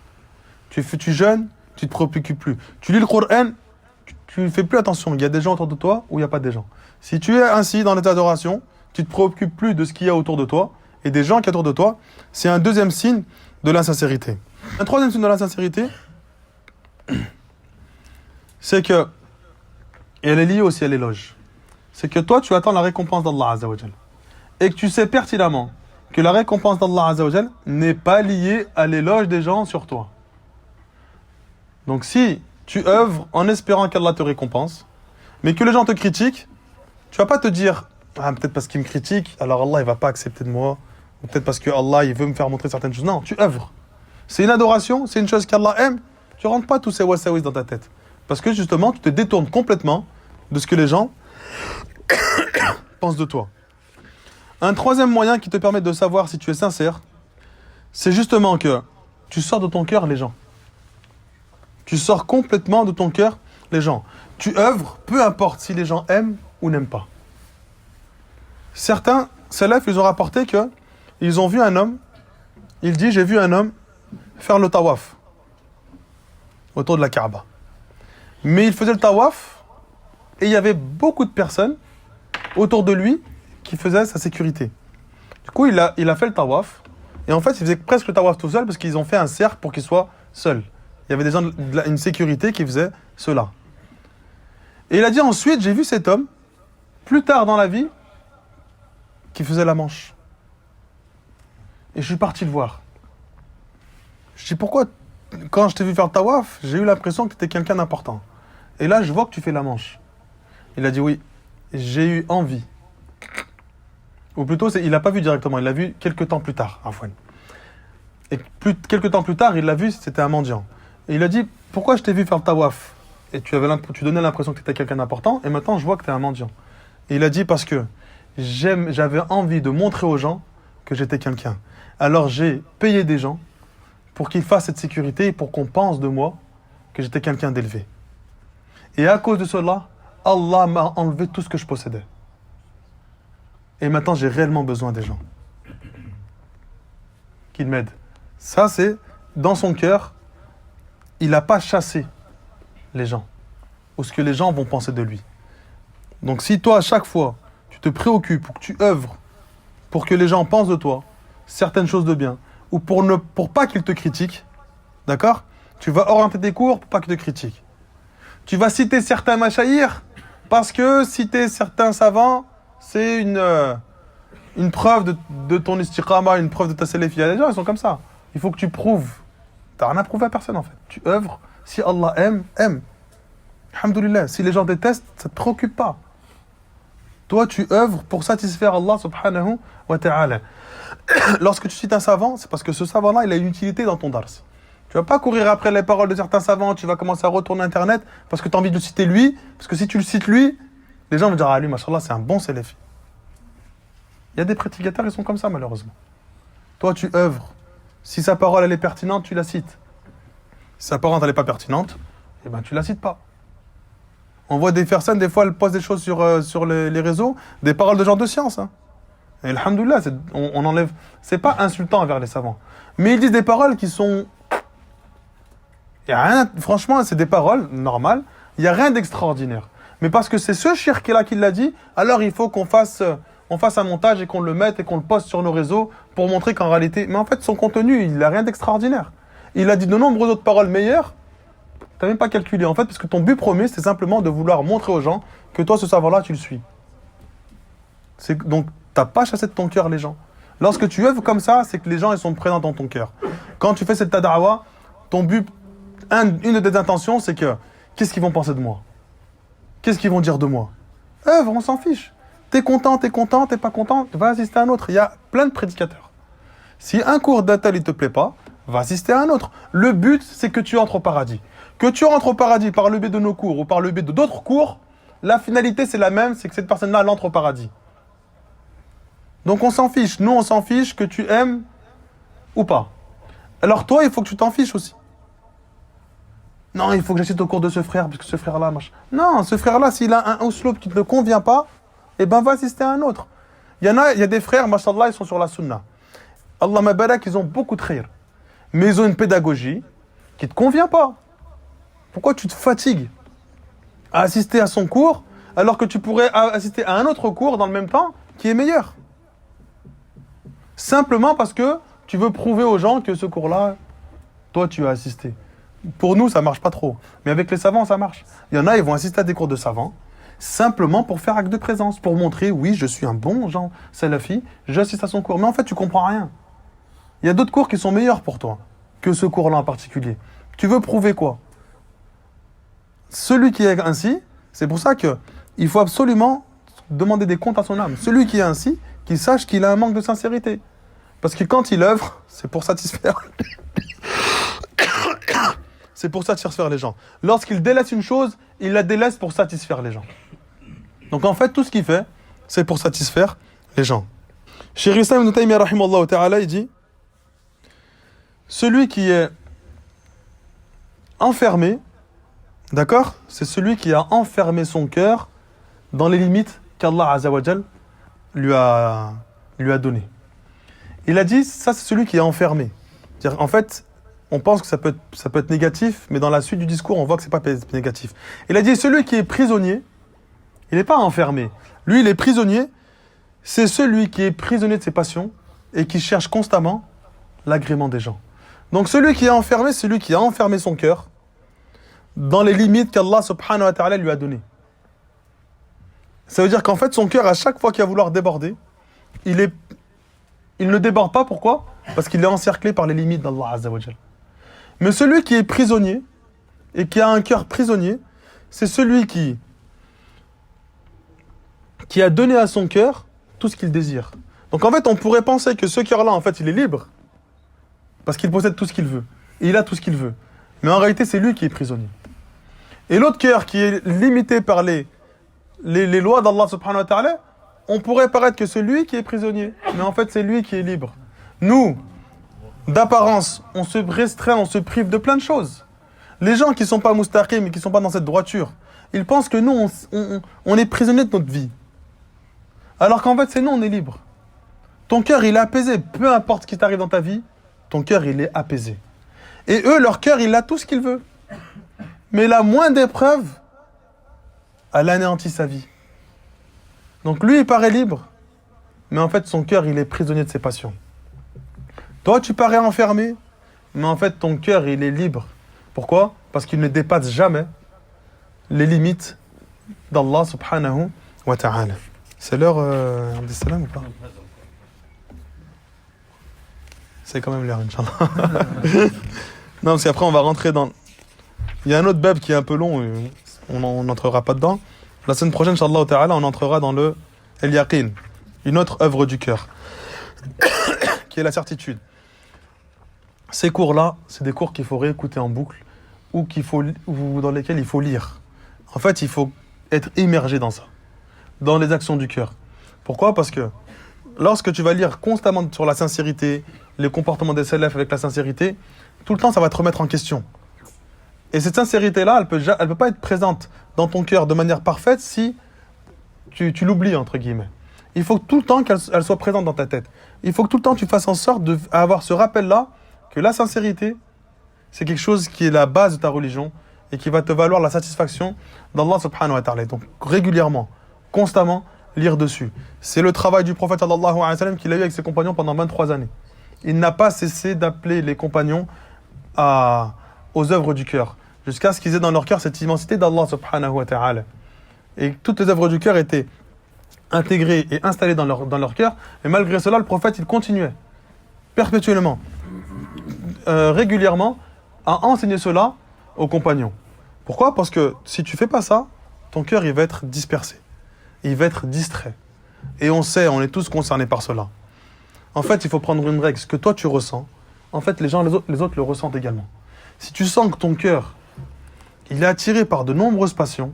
Speaker 1: Tu jeûnes, tu te préoccupes plus. Tu lis le Coran, tu ne fais plus attention, il y a des gens autour de toi ou il n'y a pas des gens. Si tu es ainsi dans l'état d'adoration, tu ne te préoccupes plus de ce qu'il y a autour de toi et des gens qui sont autour de toi, c'est un deuxième signe de l'insincérité. Un troisième signe de l'insincérité, c'est que, et elle est liée aussi à l'éloge, c'est que toi tu attends la récompense d'Allah Azza wa Jal et que tu sais pertinemment que la récompense d'Allah Azza wa Jal n'est pas liée à l'éloge des gens sur toi. Donc si tu œuvres en espérant qu'Allah te récompense, mais que les gens te critiquent, tu vas pas te dire ah, peut-être parce qu'ils me critiquent, alors Allah il va pas accepter de moi, ou peut-être parce que Allah il veut me faire montrer certaines choses. Non, tu œuvres. C'est une adoration, c'est une chose qu'Allah aime. Tu rentres pas tous ces wasawis dans ta tête. Parce que justement, tu te détournes complètement de ce que les gens pensent de toi. Un troisième moyen qui te permet de savoir si tu es sincère, c'est justement que tu sors de ton cœur les gens. Tu sors complètement de ton cœur les gens. Tu œuvres, peu importe si les gens aiment ou n'aiment pas. Certains salafs, ils ont rapporté que ils ont vu un homme, il dit, j'ai vu un homme faire le tawaf autour de la Kaaba. Mais il faisait le tawaf et il y avait beaucoup de personnes autour de lui qui faisaient sa sécurité. Du coup, il a fait le tawaf et en fait, il faisait presque le tawaf tout seul parce qu'ils ont fait un cercle pour qu'il soit seul. Il y avait des gens, une sécurité qui faisait cela. Et il a dit ensuite, j'ai vu cet homme, plus tard dans la vie, qui faisait la manche. Et je suis parti le voir. Je dis, pourquoi, quand je t'ai vu faire le tawaf, j'ai eu l'impression que tu étais quelqu'un d'important. Et là, je vois que tu fais la manche. Il a dit, oui, j'ai eu envie. Ou plutôt, il n'a pas vu directement, il l'a vu quelques temps plus tard, Afouane. Et quelques temps plus tard, il l'a vu, c'était un mendiant. Et il a dit, pourquoi je t'ai vu faire le tawaf et tu donnais l'impression que tu étais quelqu'un d'important, et maintenant je vois que tu es un mendiant. Et il a dit, parce que j'avais envie de montrer aux gens que j'étais quelqu'un. Alors j'ai payé des gens pour qu'ils fassent cette sécurité et pour qu'on pense de moi que j'étais quelqu'un d'élevé. Et à cause de cela, Allah m'a enlevé tout ce que je possédais. Et maintenant j'ai réellement besoin des gens. Qu'ils m'aident. Ça c'est, dans son cœur, il n'a pas chassé les gens, ou ce que les gens vont penser de lui. Donc si toi, à chaque fois, tu te préoccupes, ou que tu œuvres pour que les gens pensent de toi certaines choses de bien, ou pour pas qu'ils te critiquent, d'accord? Tu vas orienter tes cours pour pas qu'ils te critiquent. Tu vas citer certains machaïrs, parce que citer certains savants, c'est une preuve de ton istiqama, une preuve de ta salafiyya. Les gens, ils sont comme ça. Il faut que tu prouves. T'as rien à prouver à personne, en fait. Tu œuvres. Si Allah aime, aime. Alhamdoulilah. Si les gens détestent, ça ne te préoccupe pas. Toi, tu œuvres pour satisfaire Allah subhanahu wa ta'ala. Lorsque tu cites un savant, c'est parce que ce savant-là, il a une utilité dans ton dars. Tu vas pas courir après les paroles de certains savants, tu vas commencer à retourner Internet parce que tu as envie de le citer lui. Parce que si tu le cites lui, les gens vont dire, ah lui, mashallah, c'est un bon salafi. Il y a des prédicateurs, ils sont comme ça, malheureusement. Toi, tu œuvres. Si sa parole, elle est pertinente, tu la cites. Si sa parole, elle n'est pas pertinente, eh ben, tu la cites pas. On voit des personnes, des fois, elles postent des choses sur les réseaux, des paroles de gens de science. Hein. Et alhamdoulilah, on enlève... C'est pas insultant envers les savants. Mais ils disent des paroles qui sont... Il y a rien... Franchement, c'est des paroles normales. Il n'y a rien d'extraordinaire. Mais parce que c'est ce shirk-là qui l'a dit, alors il faut qu'on fasse un montage et qu'on le mette et qu'on le poste sur nos réseaux pour montrer qu'en réalité... Mais en fait, son contenu, il n'a rien d'extraordinaire. Il a dit de nombreuses autres paroles meilleures. Tu n'as même pas calculé, en fait, parce que ton but premier, c'est simplement de vouloir montrer aux gens que toi, ce savoir-là, tu le suis. Donc, tu n'as pas chassé de ton cœur les gens. Lorsque tu œuvres comme ça, c'est que les gens, ils sont présents dans ton cœur. Quand tu fais cette tadawa, ton but, une des intentions, c'est que, qu'est-ce qu'ils vont penser de moi? Qu'est-ce qu'ils vont dire de moi? Œuvre, on s'en fiche. T'es content, t'es pas content, va assister à un autre. Il y a plein de prédicateurs. Si un cours d'un tel, il te plaît pas, va assister à un autre. Le but, c'est que tu entres au paradis. Que tu rentres au paradis par le biais de nos cours ou par le biais de d'autres cours, la finalité, c'est la même, c'est que cette personne-là, elle entre au paradis. Donc on s'en fiche. Nous, on s'en fiche que tu aimes ou pas. Alors toi, il faut que tu t'en fiches aussi. Non, il faut que j'assiste au cours de ce frère, parce que ce frère-là, machin. Non, ce frère-là, s'il a un usloub qui ne te convient pas, eh ben va assister à un autre. Il y a des frères, mashallah, ils sont sur la sunna. Allah mabarak, ils ont beaucoup de khayr. Mais ils ont une pédagogie qui ne te convient pas. Pourquoi tu te fatigues à assister à son cours, alors que tu pourrais assister à un autre cours dans le même temps, qui est meilleur? Simplement parce que tu veux prouver aux gens que ce cours-là, toi, tu as assisté. Pour nous, ça marche pas trop. Mais avec les savants, ça marche. Il y en a, ils vont assister à des cours de savants, simplement pour faire acte de présence, pour montrer, oui, je suis un bon Jean Salafi, j'assiste à son cours. Mais en fait, tu comprends rien. Il y a d'autres cours qui sont meilleurs pour toi que ce cours-là en particulier. Tu veux prouver quoi? Celui qui est ainsi, c'est pour ça qu'il faut absolument demander des comptes à son âme. Celui qui est ainsi, qu'il sache qu'il a un manque de sincérité. Parce que quand il œuvre, c'est pour satisfaire. C'est pour satisfaire les gens. Lorsqu'il délaisse une chose, il la délaisse pour satisfaire les gens. Donc en fait, tout ce qu'il fait, c'est pour satisfaire les gens. Cheikh Islam ibn Taymiyyah rahimahullah ta'ala, il dit, celui qui est enfermé, d'accord, c'est celui qui a enfermé son cœur dans les limites qu'Allah Azza wa Jal lui a données. Il a dit, ça c'est celui qui est enfermé. C'est-à-dire, en fait, on pense que ça peut être négatif, mais dans la suite du discours, on voit que c'est pas négatif. Il a dit, celui qui est prisonnier, il n'est pas enfermé. Lui, il est prisonnier, c'est celui qui est prisonnier de ses passions et qui cherche constamment l'agrément des gens. Donc celui qui est enfermé, c'est celui qui a enfermé son cœur dans les limites qu'Allah subhanahu wa ta'ala lui a données. Ça veut dire qu'en fait, son cœur, à chaque fois qu'il va vouloir déborder, il ne déborde pas. Pourquoi? Parce qu'il est encerclé par les limites d'Allah Azza wa Jal. Mais celui qui est prisonnier et qui a un cœur prisonnier, c'est celui qui a donné à son cœur tout ce qu'il désire. Donc en fait, on pourrait penser que ce cœur-là, en fait, il est libre parce qu'il possède tout ce qu'il veut. Et il a tout ce qu'il veut. Mais en réalité, c'est lui qui est prisonnier. Et l'autre cœur qui est limité par les lois d'Allah subhanahu wa ta'ala, on pourrait paraître que c'est lui qui est prisonnier. Mais en fait, c'est lui qui est libre. Nous, d'apparence, on se restreint, on se prive de plein de choses. Les gens qui ne sont pas moustaqim et qui ne sont pas dans cette droiture, ils pensent que nous, on est prisonniers de notre vie. Alors qu'en fait, c'est nous, on est libre. Ton cœur, il est apaisé. Peu importe ce qui t'arrive dans ta vie, ton cœur, il est apaisé. Et eux, leur cœur, il a tout ce qu'il veut. Mais la moindre épreuve, elle anéantit sa vie. Donc lui, il paraît libre. Mais en fait, son cœur, il est prisonnier de ses passions. Toi, tu parais enfermé. Mais en fait, ton cœur, il est libre. Pourquoi? Parce qu'il ne dépasse jamais les limites d'Allah subhanahu wa ta'ala. C'est l'heure des salam ou pas? C'est quand même l'heure, Inch'Allah. Non, parce qu'après, on va rentrer dans... Il y a un autre bab qui est un peu long, on n'entrera pas dedans. La semaine prochaine, Inch'Allah ta'ala, on entrera dans le El-Yaqin, une autre œuvre du cœur, qui est la certitude. Ces cours-là, c'est des cours qu'il faut réécouter en boucle ou dans lesquels il faut lire. En fait, il faut être immergé dans ça, dans les actions du cœur. Pourquoi? Parce que lorsque tu vas lire constamment sur la sincérité, les comportements des salafs avec la sincérité, tout le temps, ça va te remettre en question. Et cette sincérité-là, elle peut pas être présente dans ton cœur de manière parfaite si tu l'oublies, entre guillemets. Il faut tout le temps qu'elle soit présente dans ta tête. Il faut que tout le temps tu fasses en sorte d'avoir ce rappel-là que la sincérité, c'est quelque chose qui est la base de ta religion et qui va te valoir la satisfaction d'Allah subhanahu wa ta'ala. Donc régulièrement, constamment, lire dessus. C'est le travail du prophète sallallahu alayhi wa sallam qu'il a eu avec ses compagnons pendant 23 années. Il n'a pas cessé d'appeler les compagnons aux œuvres du cœur, jusqu'à ce qu'ils aient dans leur cœur cette immensité d'Allah subhanahu wa ta'ala. Et toutes les œuvres du cœur étaient intégrées et installées dans leur cœur, et malgré cela, le prophète, il continuait, perpétuellement, régulièrement, à enseigner cela aux compagnons. Pourquoi? Parce que si tu fais pas ça, ton cœur, il va être dispersé, il va être distrait. Et on sait, on est tous concernés par cela. En fait, il faut prendre une règle, ce que toi tu ressens, en fait, les autres le ressentent également. Si tu sens que ton cœur, il est attiré par de nombreuses passions,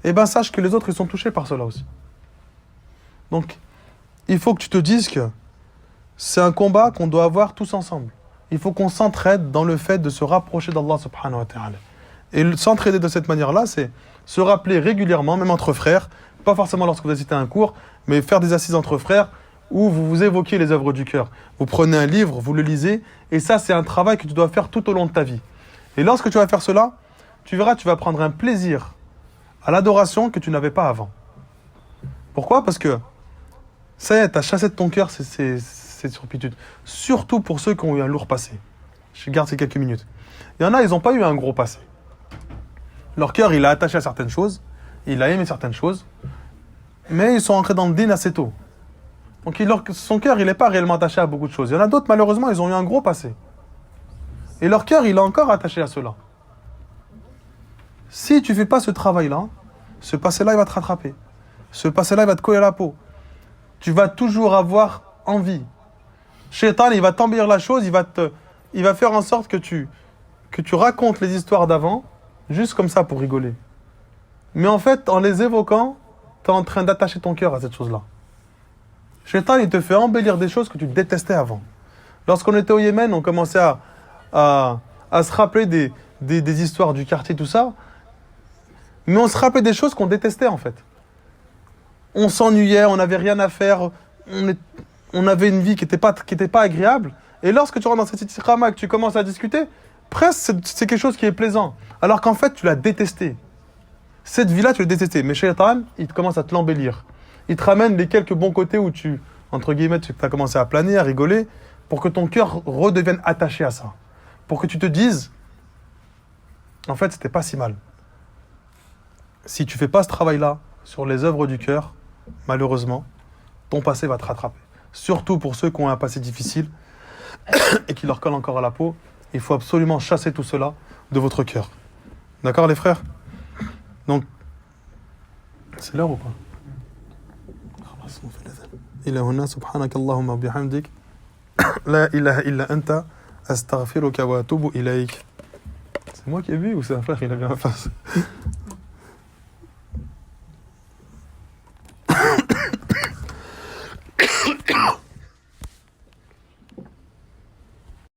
Speaker 1: eh bien, sache que les autres, ils sont touchés par cela aussi. Donc, il faut que tu te dises que c'est un combat qu'on doit avoir tous ensemble. Il faut qu'on s'entraide dans le fait de se rapprocher d'Allah subhanahu wa ta'ala. Et s'entraider de cette manière-là, c'est se rappeler régulièrement, même entre frères, pas forcément lorsque vous assistez à un cours, mais faire des assises entre frères où vous vous évoquez les œuvres du cœur. Vous prenez un livre, vous le lisez, et ça, c'est un travail que tu dois faire tout au long de ta vie. Et lorsque tu vas faire cela, tu verras, tu vas prendre un plaisir à l'adoration que tu n'avais pas avant. Pourquoi ? Parce que ça y est, tu as chassé de ton cœur ces turpitudes. Surtout pour ceux qui ont eu un lourd passé. Je garde ces quelques minutes. Il y en a, ils n'ont pas eu un gros passé. Leur cœur, il est attaché à certaines choses, il a aimé certaines choses, mais ils sont entrés dans le din assez tôt. Donc son cœur, il n'est pas réellement attaché à beaucoup de choses. Il y en a d'autres, malheureusement, ils ont eu un gros passé. Et leur cœur, il est encore attaché à cela. Si tu ne fais pas ce travail-là, ce passé-là, il va te rattraper. Ce passé-là, il va te coller la peau. Tu vas toujours avoir envie. Shaitan, il va t'embellir la chose, il va faire en sorte que tu racontes les histoires d'avant, juste comme ça pour rigoler. Mais en fait, en les évoquant, tu es en train d'attacher ton cœur à cette chose-là. Shaitan, il te fait embellir des choses que tu détestais avant. Lorsqu'on était au Yémen, on commençait à se rappeler des histoires du quartier, tout ça. Mais on se rappelait des choses qu'on détestait en fait. On s'ennuyait, on n'avait rien à faire, on avait une vie qui n'était pas agréable. Et lorsque tu rentres dans cette istiqama, que tu commences à discuter, presque c'est quelque chose qui est plaisant. Alors qu'en fait, tu l'as détesté. Cette vie-là, tu l'as détestée. Mais Shaitan, il commence à te l'embellir. Il te ramène les quelques bons côtés où entre guillemets, tu as commencé à planer, à rigoler, pour que ton cœur redevienne attaché à ça. Pour que tu te dises, en fait, c'était pas si mal. Si tu fais pas ce travail-là sur les œuvres du cœur, malheureusement, ton passé va te rattraper. Surtout pour ceux qui ont un passé difficile et qui leur colle encore à la peau. Il faut absolument chasser tout cela de votre cœur. D'accord, les frères ? Donc, c'est l'heure ou pas ? إلى هنا سبحانك اللهم وبحمدك لا إله إلا أنت أستغفرك وأتوب إليك. C'est moi qui ai vu ou c'est un frère qui l'a vu en face ?